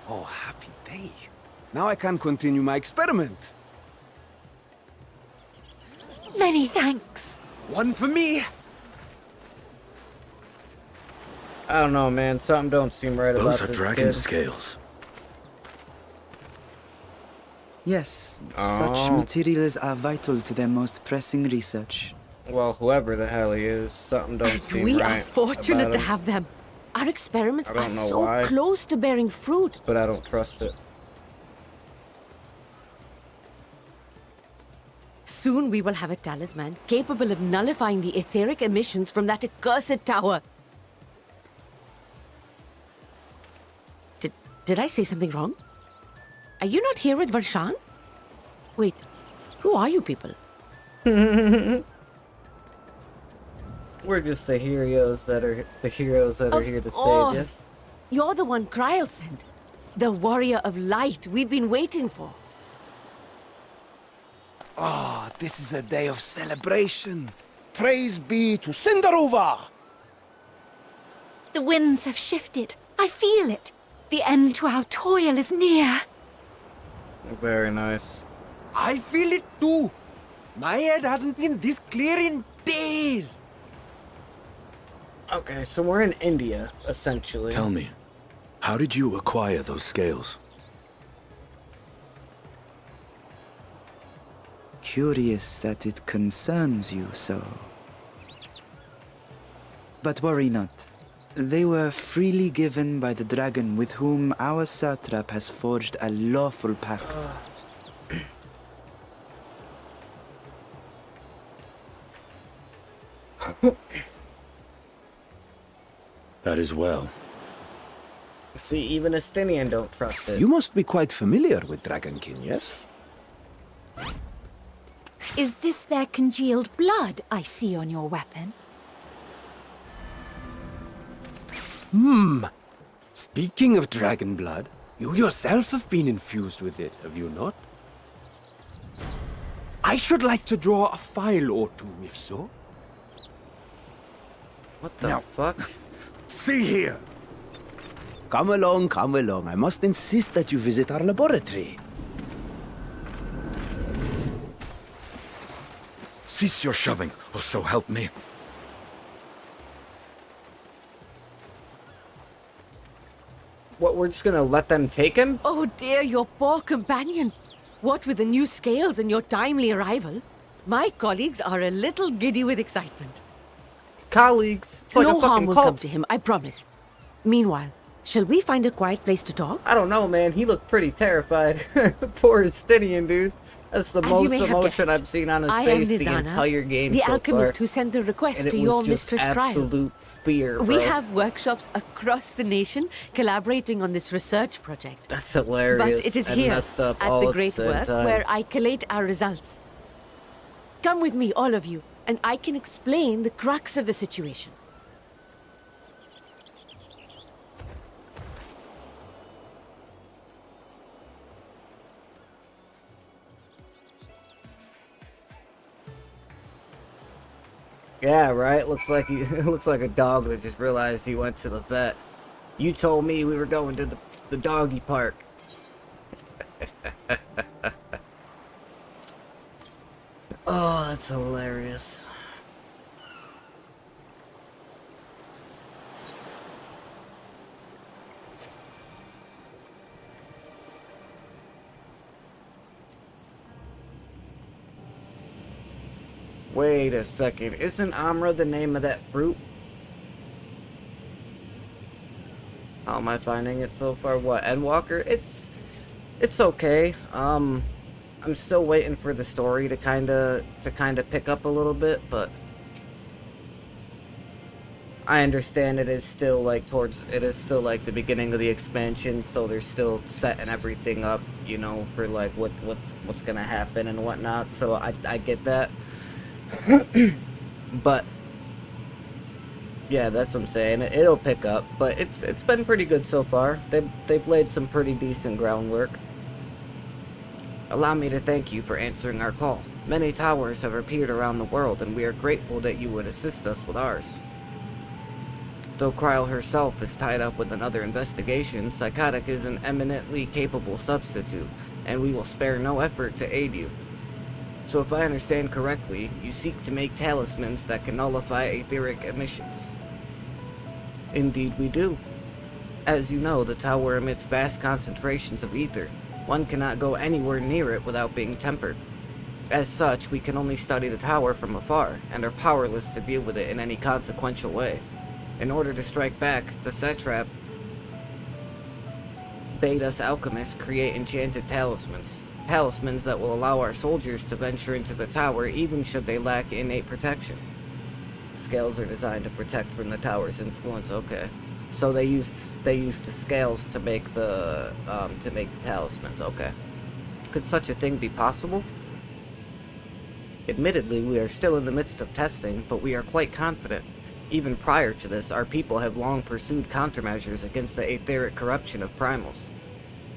Oh, happy day. Now I can continue my experiment. Many thanks. One for me. I don't know, man. Something don't seem right about Those are this dragon kid. scales. Yes, Oh. such materials are vital to their most pressing research. Well, whoever the hell he is, something don't seem We right are fortunate about to him, have them. Our experiments I are don't know so why. close to bearing fruit. but I don't trust it. Soon we will have a talisman capable of nullifying the etheric emissions from that accursed tower. Did I say something wrong? Are you not here with Varshan? Wait, who are you people? We're just the heroes that are here to save you. You're the one Kryl sent. The warrior of light we've been waiting for. Ah, this is a day of celebration. Praise be to Cinderova! The winds have shifted. I feel it. The end to our toil is near. Very nice. I feel it too. My head hasn't been this clear in days. Okay, so we're in India, essentially. Tell me, how did you acquire those scales? Curious that it concerns you so. But worry not. They were freely given by the dragon with whom our satrap has forged a lawful pact. That is well. See, even Estinian don't trust it. You must be quite familiar with Dragonkin, yes? Is this their congealed blood I see on your weapon? Speaking of dragon blood, you yourself have been infused with it, have you not? I should like to draw a file or two, if so. What the Now- fuck? See here! Come along, come along. I must insist that you visit our laboratory. Cease your shoving, or so help me. What, we're just gonna let them take him? Oh dear, your poor companion. What with the new scales and your timely arrival, my colleagues are a little giddy with excitement. Colleagues. It's like No a fucking harm will cult. come to him, I promise. Meanwhile, shall we find a quiet place to talk? I don't know, man. He looked pretty terrified. Poor Estinian dude. That's the As you most may have emotion guessed, I've seen on his I am face the Nidana, entire game the so alchemist far. who sent the request And it to was your just mistress Cryle. absolute fear, bro. We have workshops across the nation collaborating on this research project. That's hilarious. But it is and here, messed up at all the at Great same Work, time. where I collate our results. Come with me, all of you, and I can explain the crux of the situation. Yeah, right. Looks like he looks like a dog that just realized he went to the vet. You told me we were going to the doggy park. Oh, that's hilarious. Wait a second. Isn't Amra the name of that fruit? How am I finding it so far? What, Endwalker? It's okay. I'm still waiting for the story to kinda pick up a little bit, but I understand it is still like the beginning of the expansion, so they're still setting everything up, you know, for like what's gonna happen and whatnot. So I get that. But yeah, that's what I'm saying. It'll pick up, but it's been pretty good so far. They've laid some pretty decent groundwork. Allow me to thank you for answering our call. Many towers have appeared around the world, and we are grateful that you would assist us with ours. Though Cryle herself is tied up with another investigation, Psychotic is an eminently capable substitute, and we will spare no effort to aid you. So if I understand correctly, you seek to make talismans that can nullify etheric emissions. Indeed we do. As you know, the tower emits vast concentrations of ether. One cannot go anywhere near it without being tempered. As such, we can only study the tower from afar, and are powerless to deal with it in any consequential way. In order to strike back, the satrap bade us alchemists create enchanted talismans. Talismans that will allow our soldiers to venture into the tower even should they lack innate protection. The scales are designed to protect from the tower's influence. Okay, so they used the scales to make the talismans. Okay, could such a thing be possible? Admittedly, we are still in the midst of testing, but we are quite confident. Even prior to this, our people have long pursued countermeasures against the etheric corruption of primals.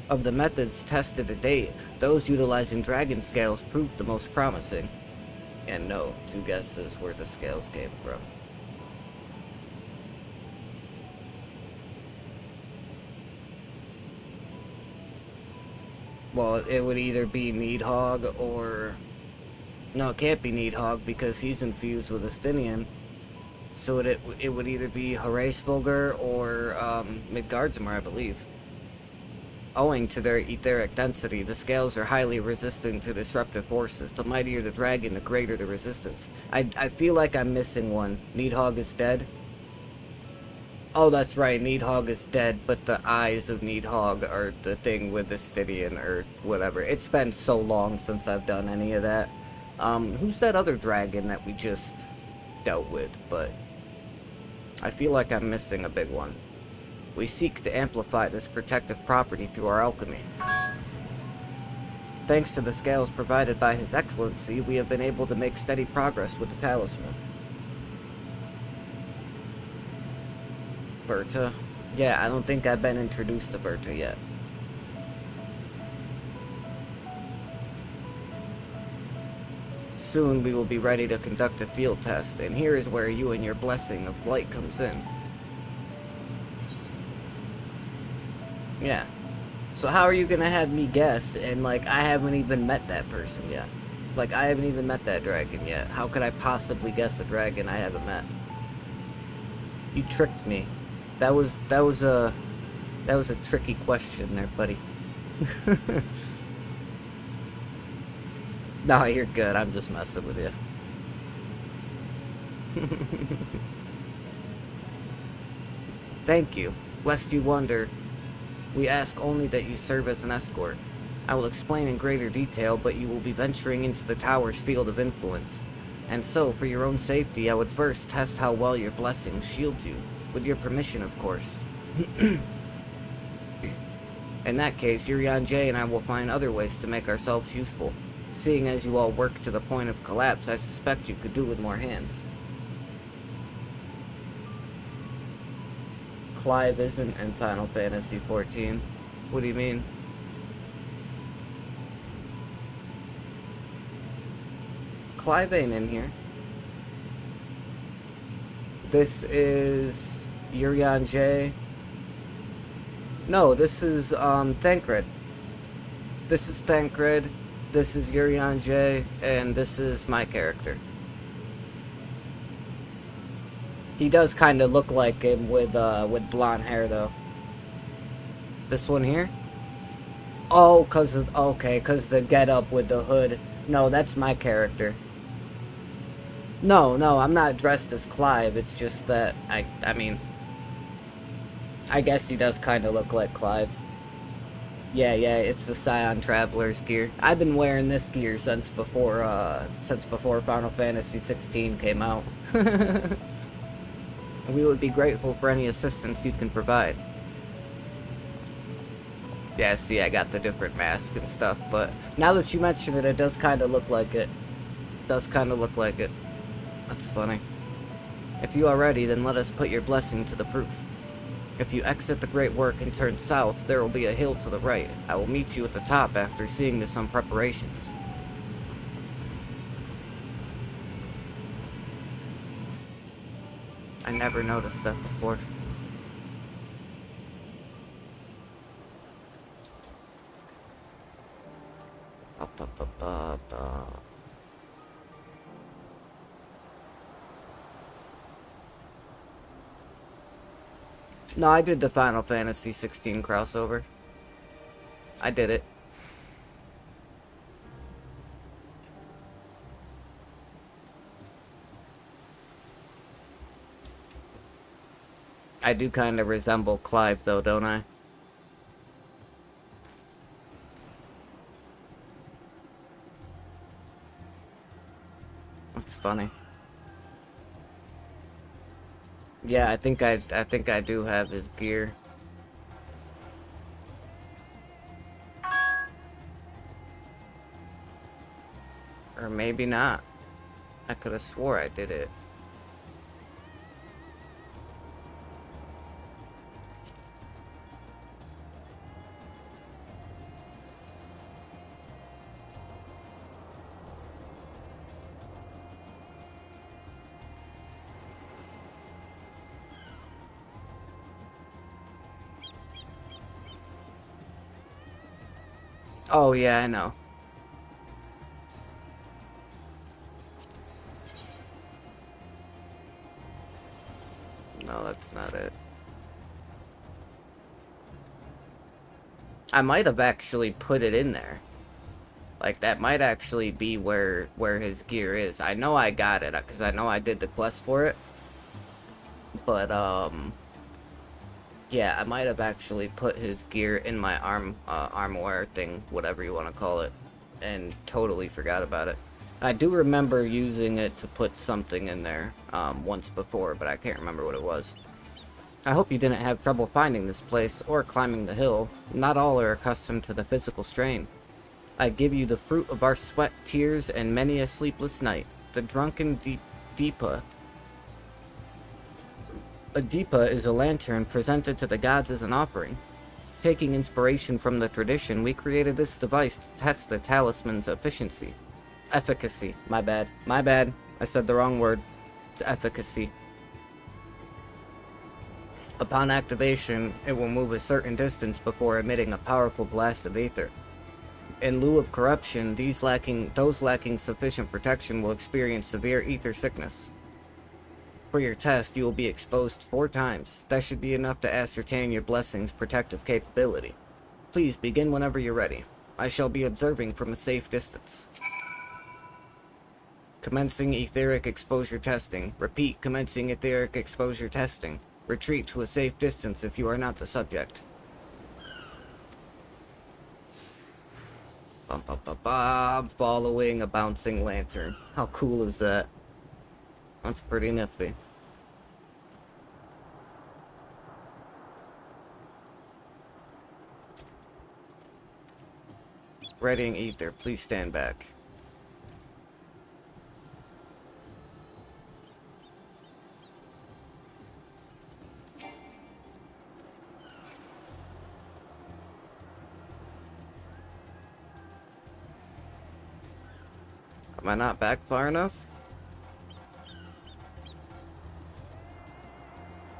Of the methods tested to date, those utilizing dragon scales proved the most promising. And no, 2 guesses where the scales came from. Well, it would either be Needhog or... No, it can't be Needhog because he's infused with Estinian. So it would either be Hraesvelgr or Midgardsormr, I believe. Owing to their etheric density, the scales are highly resistant to disruptive forces. The mightier the dragon, the greater the resistance. I feel like I'm missing one. Needhog is dead? Oh, that's right, Needhog is dead, but the eyes of Needhog are the thing with the Stydian or whatever. It's been so long since I've done any of that. Who's that other dragon that we just dealt with? But I feel like I'm missing a big one. We seek to amplify this protective property through our alchemy. Thanks to the scales provided by His Excellency, we have been able to make steady progress with the talisman. Berta? Yeah, I don't think I've been introduced to Berta yet. Soon we will be ready to conduct a field test, and here is where you and your blessing of light comes in. Yeah. So how are you gonna have me guess, and like, I haven't even met that person yet. Like, I haven't even met that dragon yet. How could I possibly guess a dragon I haven't met? You tricked me. That was a tricky question there, buddy. No, you're good. I'm just messing with you. Thank you. Lest you wonder, we ask only that you serve as an escort. I will explain in greater detail, but you will be venturing into the tower's field of influence. And so, for your own safety, I would first test how well your blessing shields you. With your permission, of course. In that case, Urian J and I will find other ways to make ourselves useful. Seeing as you all work to the point of collapse, I suspect you could do with more hands. Clive isn't in Final Fantasy XIV. What do you mean? Clive ain't in here. This is Urian J. No, this is Thancred. This is Thancred. This is Urian J, and this is my character. He does kind of look like him with blonde hair, though. This one here? Oh, okay, cause the get-up with the hood. No, that's my character. No, I'm not dressed as Clive. It's just that I mean, I guess he does kind of look like Clive. Yeah, it's the Scion Traveler's gear. I've been wearing this gear since before Final Fantasy XVI came out. We would be grateful for any assistance you can provide. Yeah, see, I got the different mask and stuff, but now that you mention it, it does kind of look like it. That's funny. If you are ready, then let us put your blessing to the proof. If you exit the Great Work and turn south, there will be a hill to the right. I will meet you at the top after seeing to some preparations. I never noticed that before. No, I did the Final Fantasy XVI crossover. I did it. I do kind of resemble Clive, though, don't I? That's funny. Yeah, I think I do have his gear. Or maybe not. I could have swore I did it. Oh, yeah, I know. No, that's not it. I might have actually put it in there. Like, that might actually be where his gear is. I know I got it, because I know I did the quest for it. But, yeah, I might have actually put his gear in my armor thing, whatever you want to call it, and totally forgot about it. I do remember using it to put something in there once before, but I can't remember what it was. I hope you didn't have trouble finding this place or climbing the hill. Not all are accustomed to the physical strain. I give you the fruit of our sweat, tears, and many a sleepless night. The drunken Deepa. A Deepa is a lantern presented to the gods as an offering. Taking inspiration from the tradition, we created this device to test the talisman's efficacy. My bad. I said the wrong word. It's efficacy. Upon activation, it will move a certain distance before emitting a powerful blast of aether. In lieu of corruption, those lacking sufficient protection will experience severe ether sickness. For your test, you will be exposed 4 times. That should be enough to ascertain your blessing's protective capability. Please begin whenever you're ready. I shall be observing from a safe distance. Commencing etheric exposure testing. Repeat, commencing etheric exposure testing. Retreat to a safe distance if you are not the subject. I'm following a bouncing lantern. How cool is that? That's pretty nifty. Readying ether, please stand back. Am I not back far enough?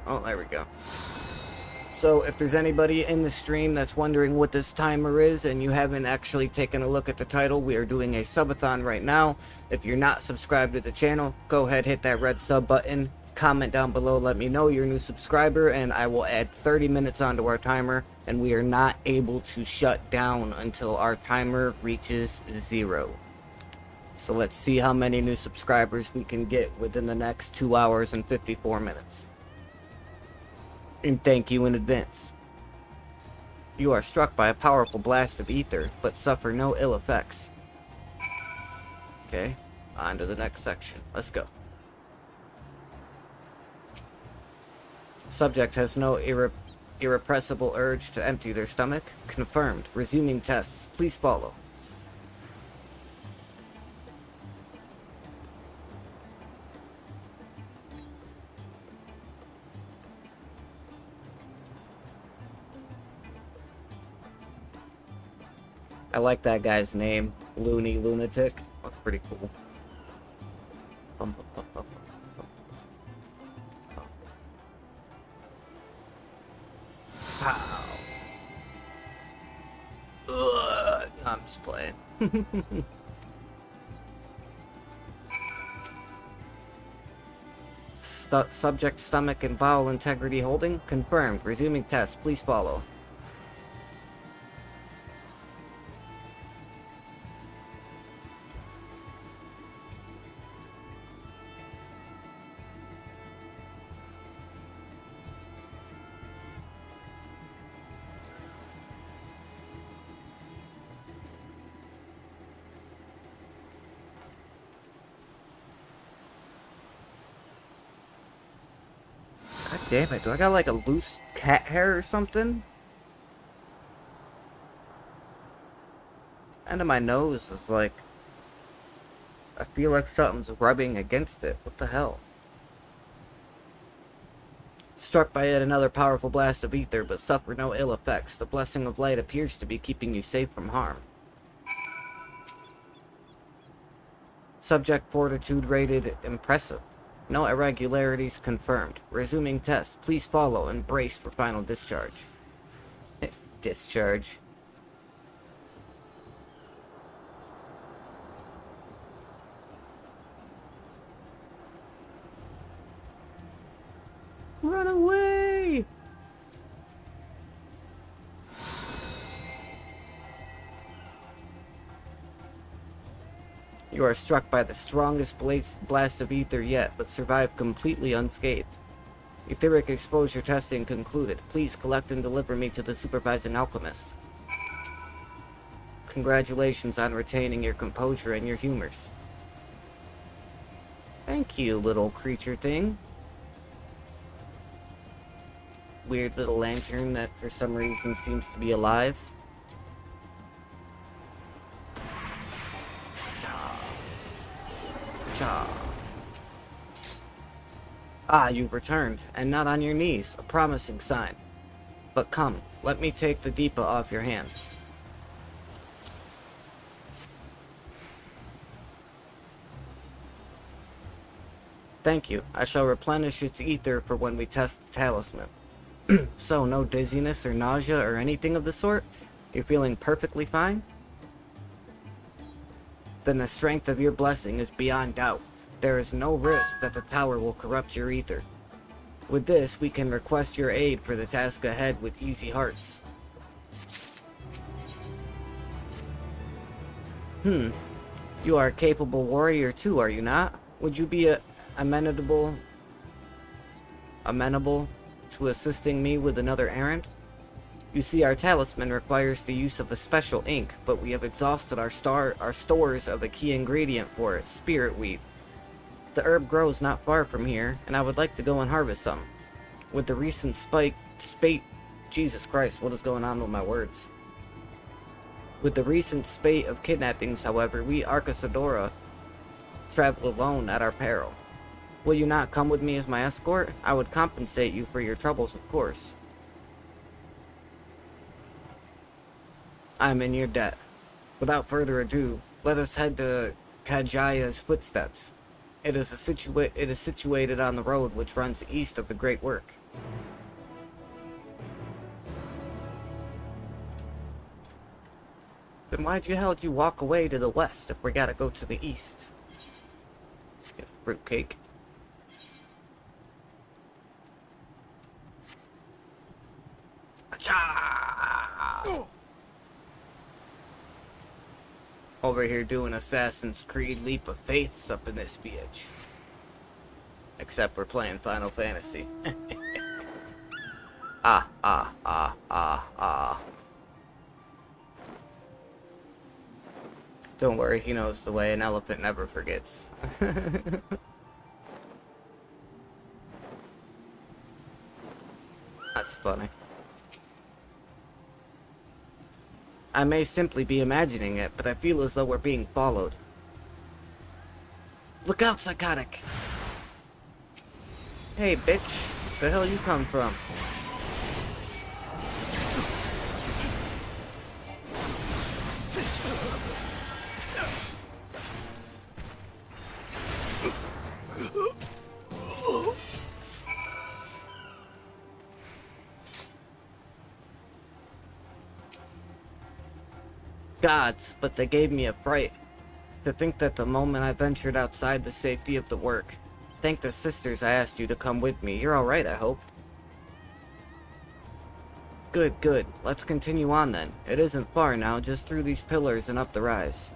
Oh, there we go. So, if there's anybody in the stream that's wondering what this timer is and you haven't actually taken a look at the title, we are doing a subathon right now. If you're not subscribed to the channel, go ahead, hit that red sub button, comment down below, let me know you're a new subscriber, and I will add 30 minutes onto our timer, and we are not able to shut down until our timer reaches 0. So let's see how many new subscribers we can get within the next 2 hours and 54 minutes. And thank you in advance. You are struck by a powerful blast of ether, but suffer no ill effects. Okay, on to the next section. Let's go. Subject has no irrepressible urge to empty their stomach. Confirmed. Resuming tests. Please follow. I like that guy's name, Loony Lunatic. That's pretty cool. Pow. Ugh. I'm just playing. Subject stomach and bowel integrity holding confirmed. Resuming test. Please follow. God damn it, do I got like a loose cat hair or something? End of my nose is like... I feel like something's rubbing against it. What the hell? Struck by yet another powerful blast of ether, but suffer no ill effects. The blessing of light appears to be keeping you safe from harm. Subject fortitude rated impressive. No irregularities confirmed. Resuming test. Please follow and brace for final discharge. Discharge. Run away! You are struck by the strongest blast of ether yet, but survive completely unscathed. Etheric exposure testing concluded. Please collect and deliver me to the supervising alchemist. Congratulations on retaining your composure and your humors. Thank you, little creature thing. Weird little lantern that for some reason seems to be alive. Ah, you've returned, and not on your knees, a promising sign. But come, let me take the Deepa off your hands. Thank you. I shall replenish its ether for when we test the talisman. So, no dizziness or nausea or anything of the sort? You're feeling perfectly fine? Then the strength of your blessing is beyond doubt. There is no risk that the tower will corrupt your ether. With this, we can request your aid for the task ahead with easy hearts. You are a capable warrior too, are you not? Would you be amenable to assisting me with another errand? You see, our talisman requires the use of a special ink, but we have exhausted our stores of a key ingredient for it, spirit wheat. The herb grows not far from here, and I would like to go and harvest some. With the recent Jesus Christ, what is going on with my words? With the recent spate of kidnappings, however, we Arcasadora travel alone at our peril. Will you not come with me as my escort? I would compensate you for your troubles, of course. I'm in your debt. Without further ado, let us head to Kajaya's footsteps. It is situated on the road which runs east of the Great Work. Then why'd you walk away to the west if we gotta go to the east? Get fruitcake. Achoo! Over here doing Assassin's Creed Leap of Faiths up in this bitch. Except we're playing Final Fantasy. Don't worry, he knows the way. An elephant never forgets. That's funny. I may simply be imagining it, but I feel as though we're being followed. Look out, psychotic! Hey, bitch. Where the hell you come from? Gods, but they gave me a fright. To think that the moment I ventured outside the safety of the work. Thank the sisters I asked you to come with me. You're alright, I hope. Good, good. Let's continue on then. It isn't far now, just through these pillars and up the rise.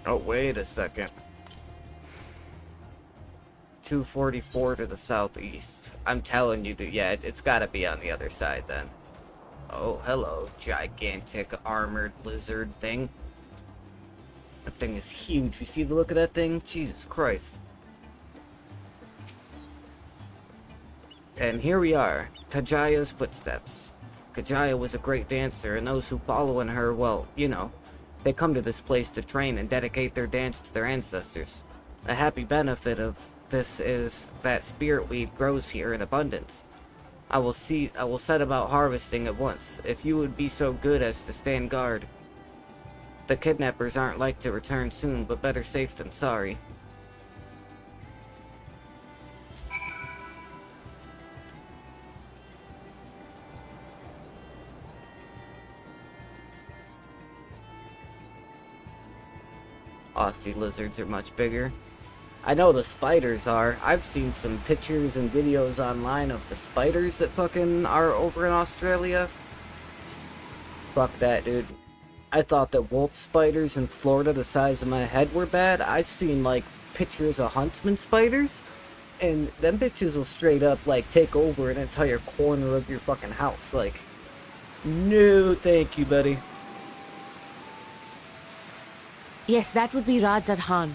Oh, wait a second. 244 to the southeast. I'm telling you, yeah, it's gotta be on the other side then. Oh, hello, gigantic armored lizard thing. That thing is huge. You see the look of that thing? Jesus Christ. And here we are, Kajaya's footsteps. Kajaya was a great dancer, and those who follow in her, well, you know, they come to this place to train and dedicate their dance to their ancestors. A happy benefit of this is that spirit weed grows here in abundance. I will set about harvesting at once, if you would be so good as to stand guard. The kidnappers aren't like to return soon, but better safe than sorry. Aussie lizards are much bigger. I know the spiders are. I've seen some pictures and videos online of the spiders that fucking are over in Australia. Fuck that, dude. I thought that wolf spiders in Florida the size of my head were bad. I've seen, like, pictures of huntsman spiders, and them bitches will straight up, like, take over an entire corner of your fucking house. Like, no thank you, buddy. Yes, that would be Radzadhan.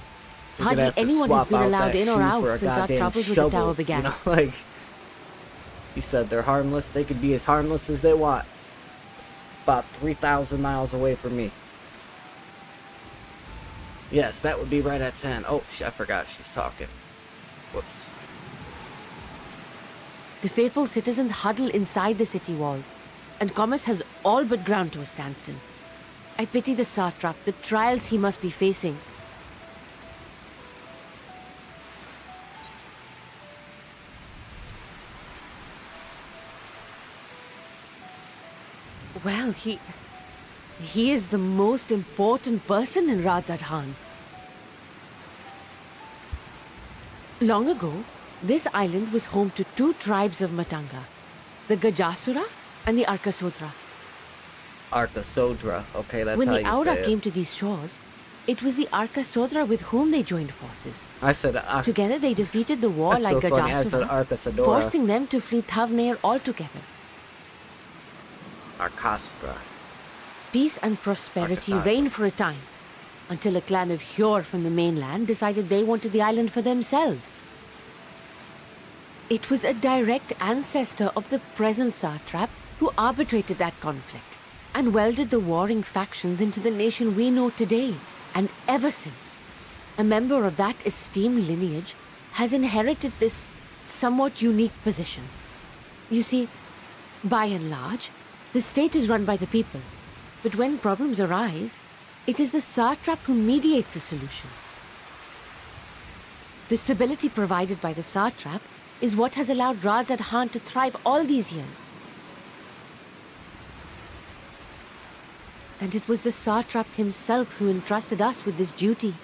You're gonna Hardly have to anyone has swap been out allowed that in or shoe out for a since our goddamn troubles with the shovel, tower began. You know, like, you said they're harmless. They could be as harmless as they want. About 3,000 miles away from me. Yes, that would be right at 10. Oh, I forgot she's talking. Whoops. The faithful citizens huddle inside the city walls, and commerce has all but ground to a standstill. I pity the satrap, the trials he must be facing. Well, he is the most important person in Radzadhan. Long ago, this island was home to two tribes of Matanga, the Gajasura and the Arkasodra. Arkasodra. Okay, that's When how the you Aura say it. came to these shores, it was the Arkasodra with whom they joined forces. I said Together they defeated the war That's like so funny. I said Gajasura, Arkasodra. forcing them to flee Thavnair altogether. Arkastra. Peace and prosperity Arkasatra. reigned for a time, until a clan of Hjor from the mainland decided they wanted the island for themselves. It was a direct ancestor of the present Satrap who arbitrated that conflict and welded the warring factions into the nation we know today. And ever since, a member of that esteemed lineage has inherited this somewhat unique position. You see, by and large, the state is run by the people, but when problems arise, it is the Satrap who mediates a solution. The stability provided by the Satrap is what has allowed Radzad Khan to thrive all these years. And it was the Satrap himself who entrusted us with this duty.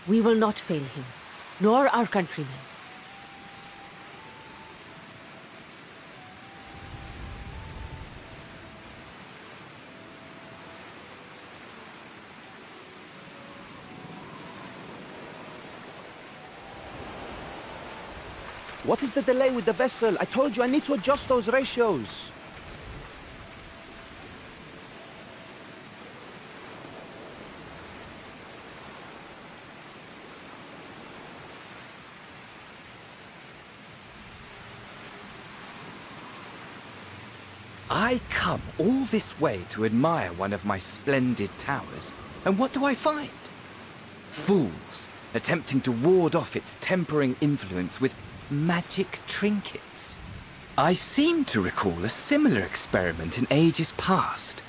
We will not fail him, nor our countrymen. What is the delay with the vessel? I told you I need to adjust those ratios. I come all this way to admire one of my splendid towers, and what do I find? Fools attempting to ward off its tempering influence with magic trinkets. I seem to recall a similar experiment in ages past.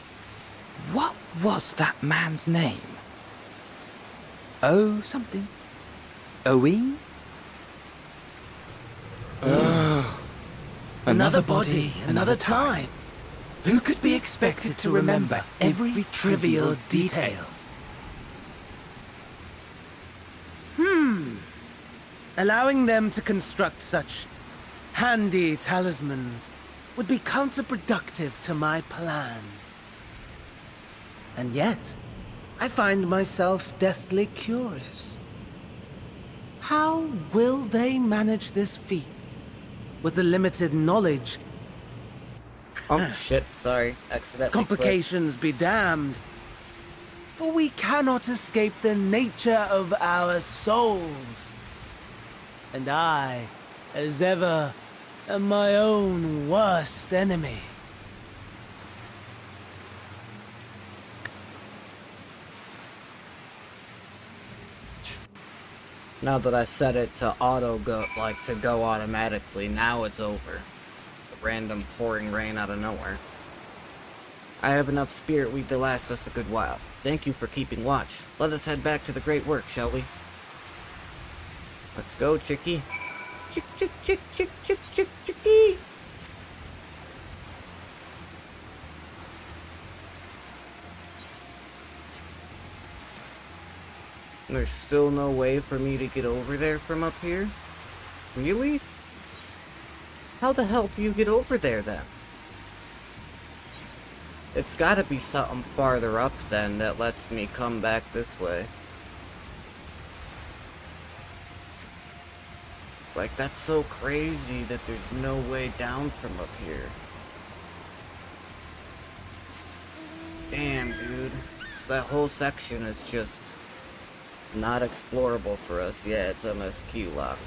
What was that man's name? Oh, something. Owe? Another body, another time. Who could be expected to remember every trivial detail? Allowing them to construct such handy talismans would be counterproductive to my plans. And yet, I find myself deathly curious. How will they manage this feat with the limited knowledge? Oh shit, sorry. Accidentally Complications be damned. For we cannot escape the nature of our souls. And I, as ever, am my own worst enemy. Now that I set it to to go automatically, now it's over. The random pouring rain out of nowhere. I have enough spirit weed to last us a good while. Thank you for keeping watch. Let us head back to the great work, shall we? Let's go, chickie. Chick, chick, chick, chick, chick, chick, chickie. There's still no way for me to get over there from up here? Really? How the hell do you get over there then? It's gotta be something farther up then that lets me come back this way. Like, that's so crazy that there's no way down from up here. Damn, dude. So that whole section is just not explorable for us. Yeah, it's MSQ locked.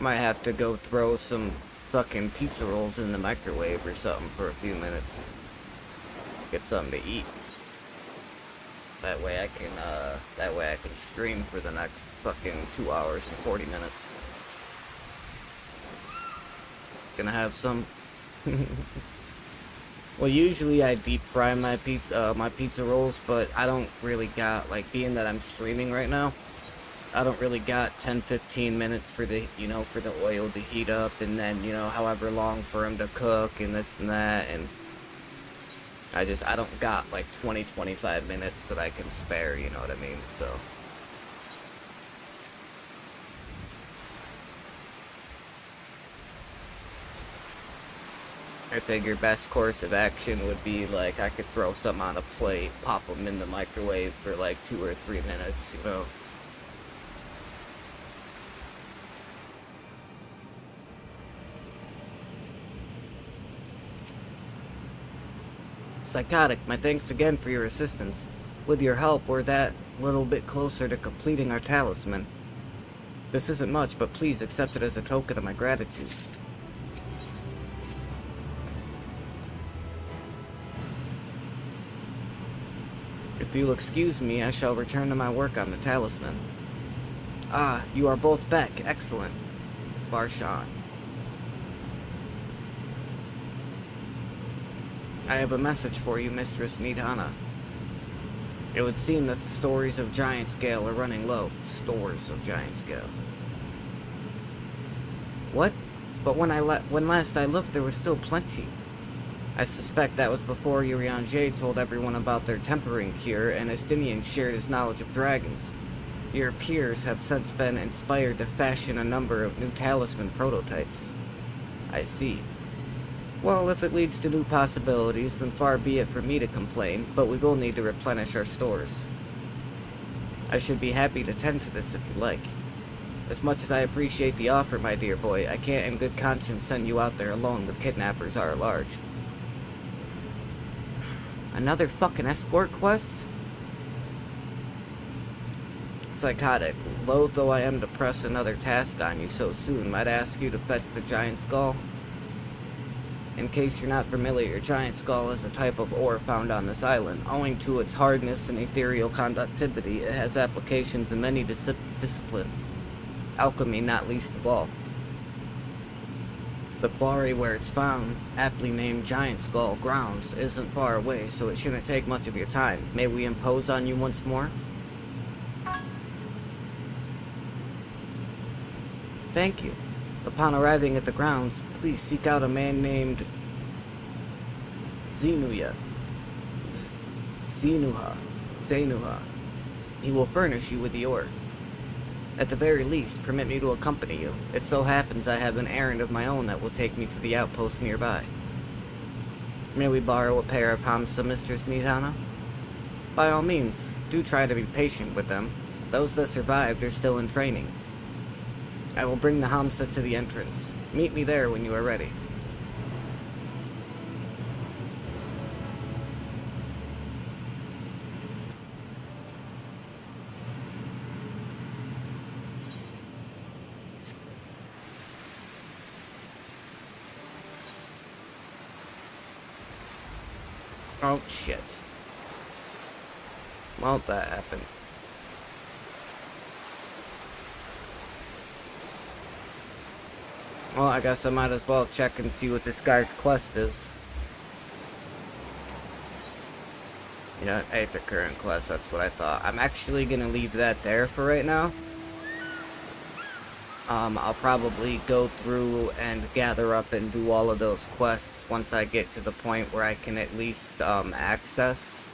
Might have to go throw some fucking pizza rolls in the microwave or something for a few minutes. Get something to eat. That way I can stream for the next fucking 2 hours and 40 minutes. Gonna have some. Well, usually I deep fry my pizza rolls, but I don't really got, like, being that I'm streaming right now, I don't really got 10-15 minutes for the, for the oil to heat up, and then, however long for them to cook, and this and that, and I don't got like 20-25 minutes that I can spare, you know what I mean? So I figure best course of action would be like I could throw something on a plate, pop them in the microwave for like 2 or 3 minutes, you know. Psychotic, my thanks again for your assistance. With your help, we're that little bit closer to completing our talisman. This isn't much, but please accept it as a token of my gratitude. If you'll excuse me, I shall return to my work on the talisman. Ah, you are both back. Excellent. Barshan. I have a message for you, Mistress Nidhana. It would seem that the stories of giant scale are running low. Stores of giant scale. What? But when last I looked, there was still plenty. I suspect that was before Urianger told everyone about their tempering cure, and Estinian shared his knowledge of dragons. Your peers have since been inspired to fashion a number of new talisman prototypes. I see. Well, if it leads to new possibilities, then far be it for me to complain, but we will need to replenish our stores. I should be happy to tend to this if you like. As much as I appreciate the offer, my dear boy, I can't in good conscience send you out there alone with kidnappers are large. Another fucking escort quest? Psychotic, loath though I am to press another task on you so soon, might I ask you to fetch the giant skull? In case you're not familiar, giant skull is a type of ore found on this island. Owing to its hardness and ethereal conductivity, it has applications in many disciplines, alchemy not least of all. The quarry where it's found, aptly named Giant Skull Grounds, isn't far away, so it shouldn't take much of your time. May we impose on you once more? Thank you. Upon arriving at the grounds, please seek out a man named Zenuha. Zenuha. He will furnish you with the ore. At the very least, permit me to accompany you. It so happens I have an errand of my own that will take me to the outpost nearby. May we borrow a pair of Hamsa, Mistress Nidhana? By all means, do try to be patient with them. Those that survived are still in training. I will bring the Hamsa to the entrance. Meet me there when you are ready. Oh, shit. Well, that happened. Well, I guess I might as well check and see what this guy's quest is. Yeah, I ate the current quest, that's what I thought. I'm actually gonna leave that there for right now. I'll probably go through and gather up and do all of those quests once I get to the point where I can at least, access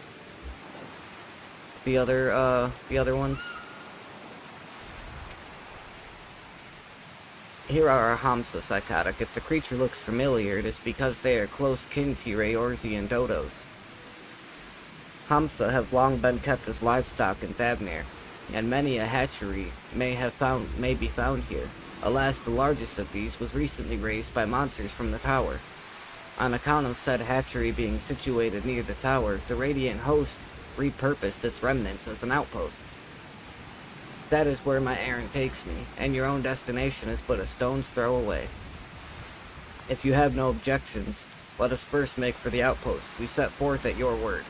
the other ones. Here are our Hamsa, Psychotic. If the creature looks familiar, it is because they are close kin to your Eorzean dodos. Hamsa have long been kept as livestock in Thavnir, and many a hatchery may be found here. Alas, the largest of these was recently raised by monsters from the tower. On account of said hatchery being situated near the tower, the Radiant Host repurposed its remnants as an outpost. That is where my errand takes me, and your own destination is but a stone's throw away. If you have no objections, let us first make for the outpost. We set forth at your word.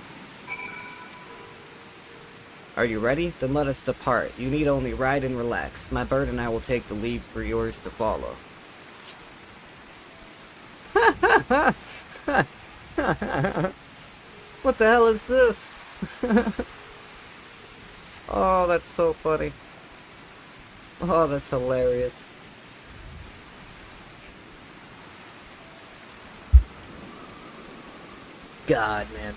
Are you ready? Then let us depart. You need only ride and relax. My bird and I will take the lead for yours to follow. What the hell is this? Oh, that's so funny. Oh, that's hilarious. God, man.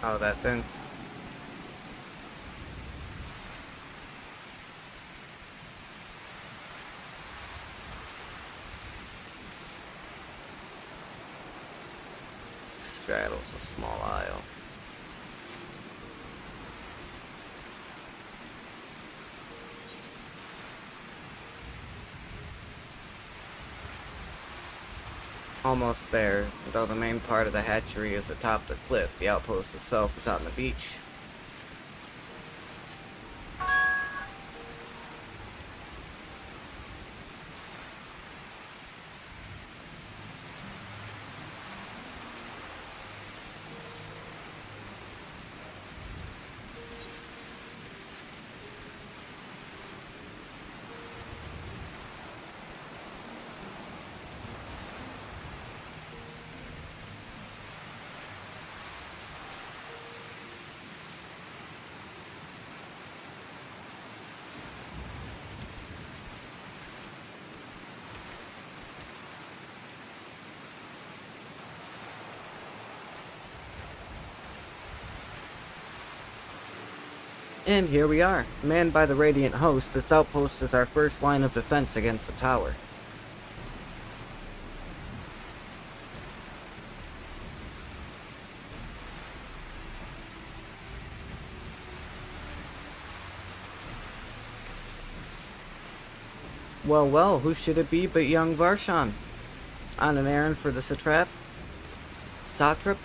Oh, that thing. Straddles a small aisle. Almost there. Though the main part of the hatchery is atop the cliff, the outpost itself is out on the beach. And here we are. Manned by the Radiant host, this outpost is our first line of defense against the tower. Well, well, who should it be but young Varshan? On an errand for the satrap? Satrap?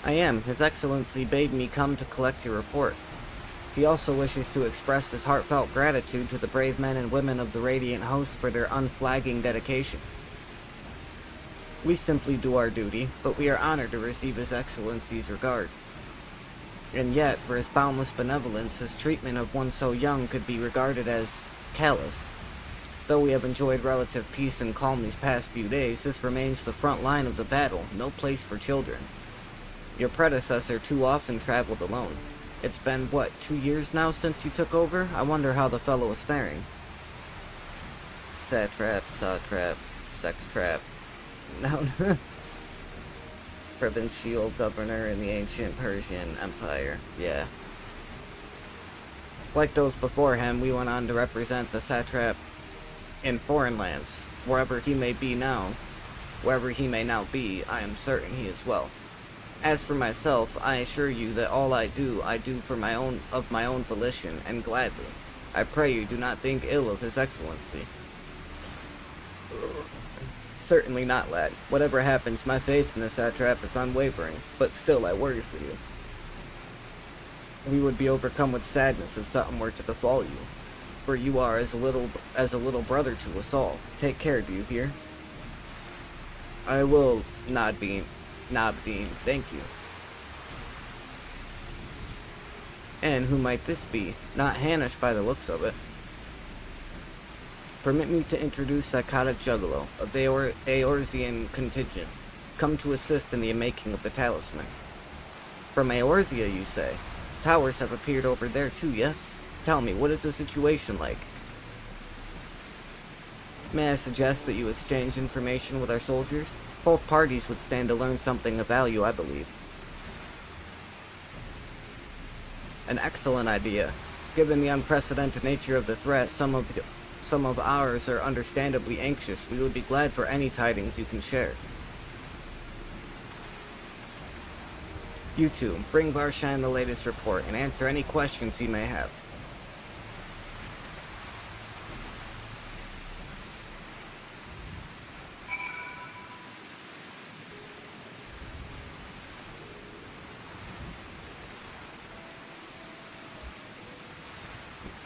I am. His Excellency bade me come to collect your report. He also wishes to express his heartfelt gratitude to the brave men and women of the Radiant host for their unflagging dedication. We simply do our duty, but we are honored to receive His Excellency's regard. And yet, for his boundless benevolence, his treatment of one so young could be regarded as callous. Though we have enjoyed relative peace and calm these past few days, this remains the front line of the battle, no place for children. Your predecessor too often traveled alone. It's been, what, 2 years now since you took over? I wonder how the fellow is faring. Satrap, satrap, sex trap. No, provincial governor in the ancient Persian Empire. Yeah. Like those before him, we went on to represent the satrap in foreign lands. Wherever he may now be, I am certain he is well. As for myself, I assure you that all I do for my own volition, and gladly. I pray you do not think ill of His Excellency. Certainly not, lad. Whatever happens, my faith in the satrap is unwavering, but still I worry for you. We would be overcome with sadness if something were to befall you, for you are as a little brother to us all. Take care, do you hear? I will, Nodbeam, thank you. And who might this be? Not Hanish by the looks of it. Permit me to introduce Psychotic Juggalo of the Eorzean contingent, come to assist in the making of the talisman. From Eorzea, you say? Towers have appeared over there too, yes? Tell me, what is the situation like? May I suggest that you exchange information with our soldiers? Both parties would stand to learn something of value, I believe. An excellent idea. Given the unprecedented nature of the threat, some of ours are understandably anxious. We would be glad for any tidings you can share. You two, bring Varshan the latest report and answer any questions he may have.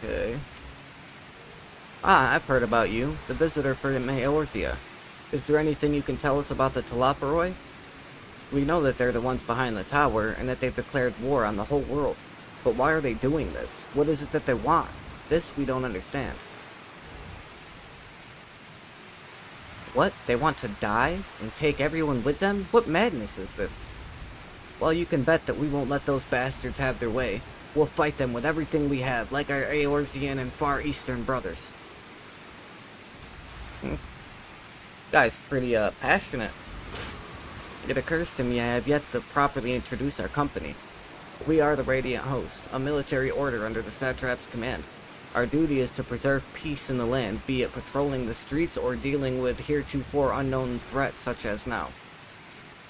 Okay. Ah, I've heard about you, the visitor from Eorzea. Is there anything you can tell us about the Talaferoi? We know that they're the ones behind the tower, and that they've declared war on the whole world. But why are they doing this? What is it that they want? This we don't understand. What? They want to die? And take everyone with them? What madness is this? Well, you can bet that we won't let those bastards have their way. We'll fight them with everything we have, like our Eorzean and Far Eastern brothers. Guy's pretty, passionate. It occurs to me I have yet to properly introduce our company. We are the Radiant Host, a military order under the Satrap's command. Our duty is to preserve peace in the land, be it patrolling the streets or dealing with heretofore unknown threats such as now.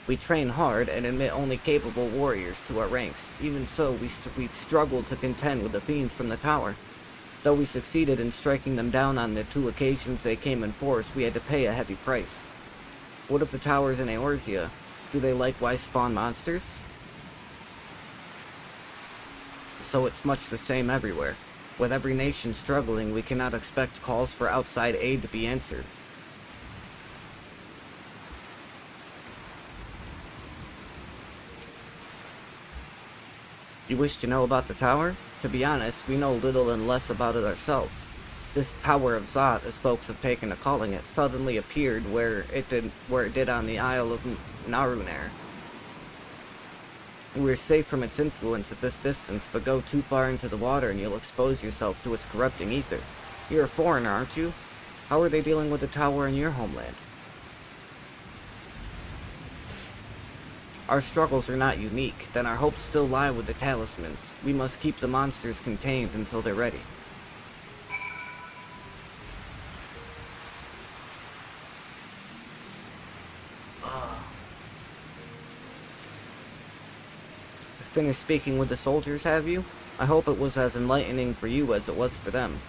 We train hard and admit only capable warriors to our ranks. Even so, we struggled to contend with the fiends from the tower. Though we succeeded in striking them down on the 2 occasions they came in force, we had to pay a heavy price. What of the towers in Eorzea? Do they likewise spawn monsters? So it's much the same everywhere. With every nation struggling, we cannot expect calls for outside aid to be answered. You wish to know about the tower? To be honest, we know little and less about it ourselves. This Tower of Zot, as folks have taken to calling it, suddenly appeared where it did on the Isle of Narunair. We're safe from its influence at this distance, but go too far into the water and you'll expose yourself to its corrupting ether. You're a foreigner, aren't you? How are they dealing with the tower in your homeland? Our struggles are not unique, then our hopes still lie with the talismans. We must keep the monsters contained until they're ready. Finished speaking with the soldiers, have you? I hope it was as enlightening for you as it was for them.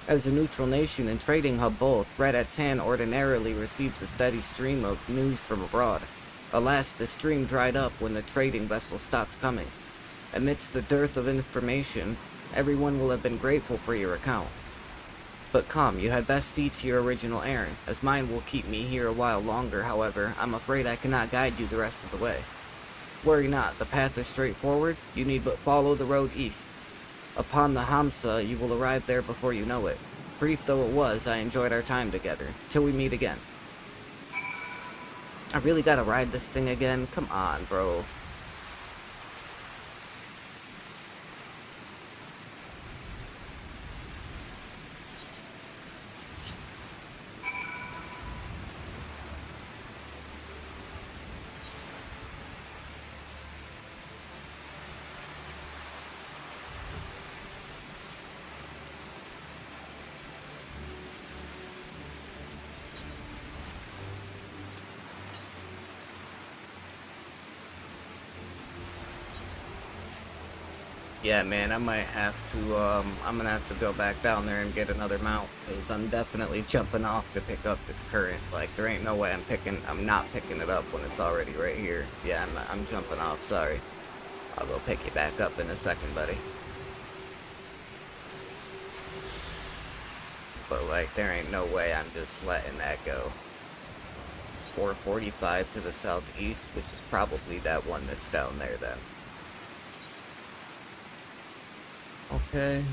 As a neutral nation and trading hub both, Red Atan ordinarily receives a steady stream of news from abroad. Alas, the stream dried up when the trading vessels stopped coming. Amidst the dearth of information, everyone will have been grateful for your account. But come, you had best see to your original errand, as mine will keep me here a while longer. However, I'm afraid I cannot guide you the rest of the way. Worry not, the path is straightforward. You need but follow the road east. Upon the Hamsa, you will arrive there before you know it. Brief though it was, I enjoyed our time together. Till we meet again. I really gotta ride this thing again? Come on, bro. Yeah, man, I might have to, I'm gonna have to go back down there and get another mount, because I'm definitely jumping off to pick up this current. Like, there ain't no way I'm not picking it up when it's already right here. Yeah, I'm jumping off, sorry. I'll go pick you back up in a second, buddy. But, like, there ain't no way I'm just letting that go. 445 to the southeast, which is probably that one that's down there, then. Okay,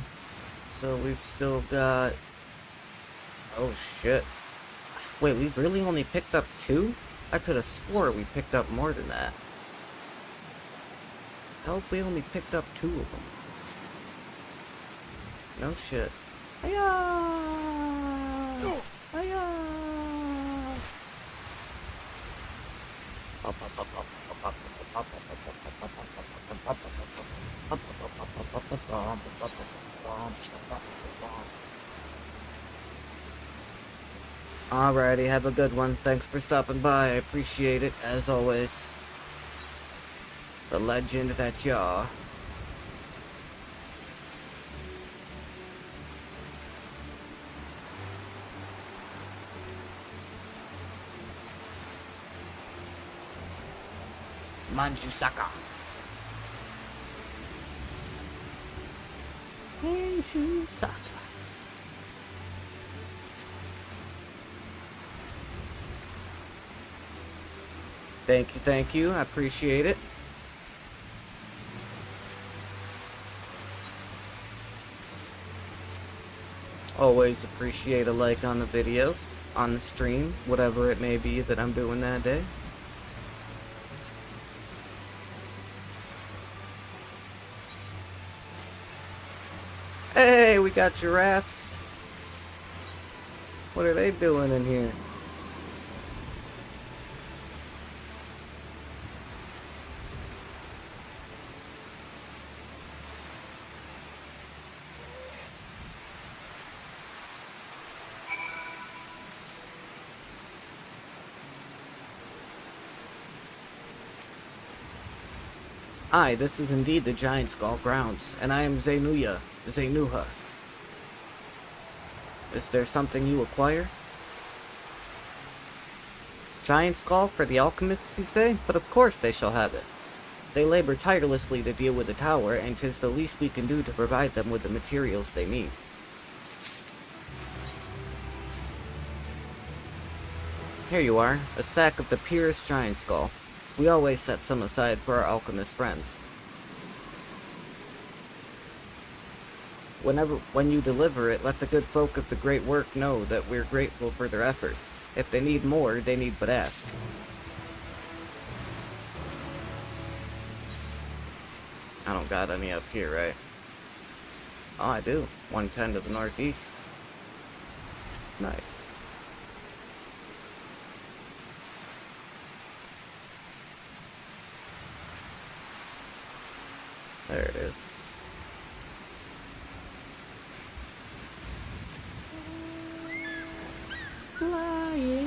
so we've still got... Oh shit. Wait, we've really only picked up 2? I could have swore we picked up more than that. How if we only picked up 2 of them? No shit. Hiya! Hiya! Alrighty, have a good one. Thanks for stopping by. I appreciate it, as always. The legend that y'all. Manjusaka. Manjusaka. Thank you. I appreciate it. Always appreciate a like on the video, on the stream, whatever it may be that I'm doing that day. got giraffes. What are they doing in here? Aye, this is indeed the Giant Skull grounds, and I am Zenuha. Is there something you acquire? Giant Skull for the alchemists, you say? But of course they shall have it. They labor tirelessly to deal with the tower, and 'tis the least we can do to provide them with the materials they need. Here you are, a sack of the purest Giant Skull. We always set some aside for our alchemist friends. When you deliver it, let the good folk of the great work know that we're grateful for their efforts. If they need more, they need but ask. I don't got any up here, right? Oh, I do. 110 to the northeast. Nice. There it is. Flying.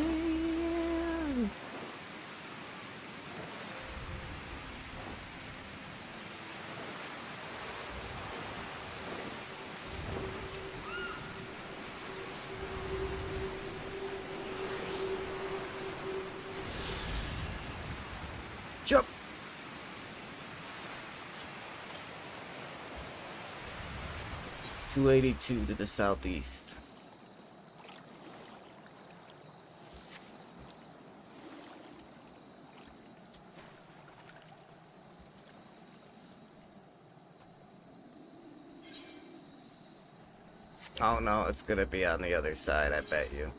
Jump. .282 to the southeast. Oh no, it's gonna be on the other side, I bet you.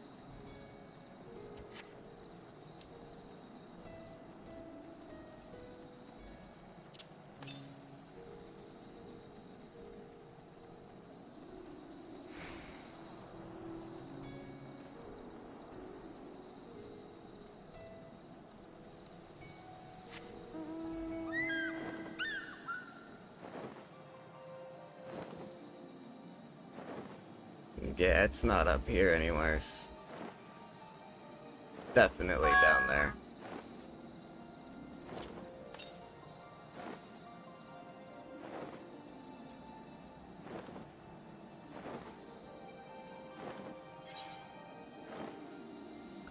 Yeah, it's not up here anywhere. Definitely down there.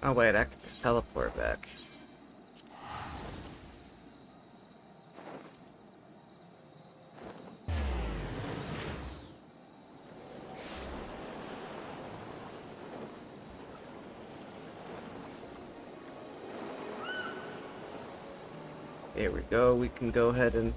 Oh wait, I could just teleport back. Here we go, we can go ahead and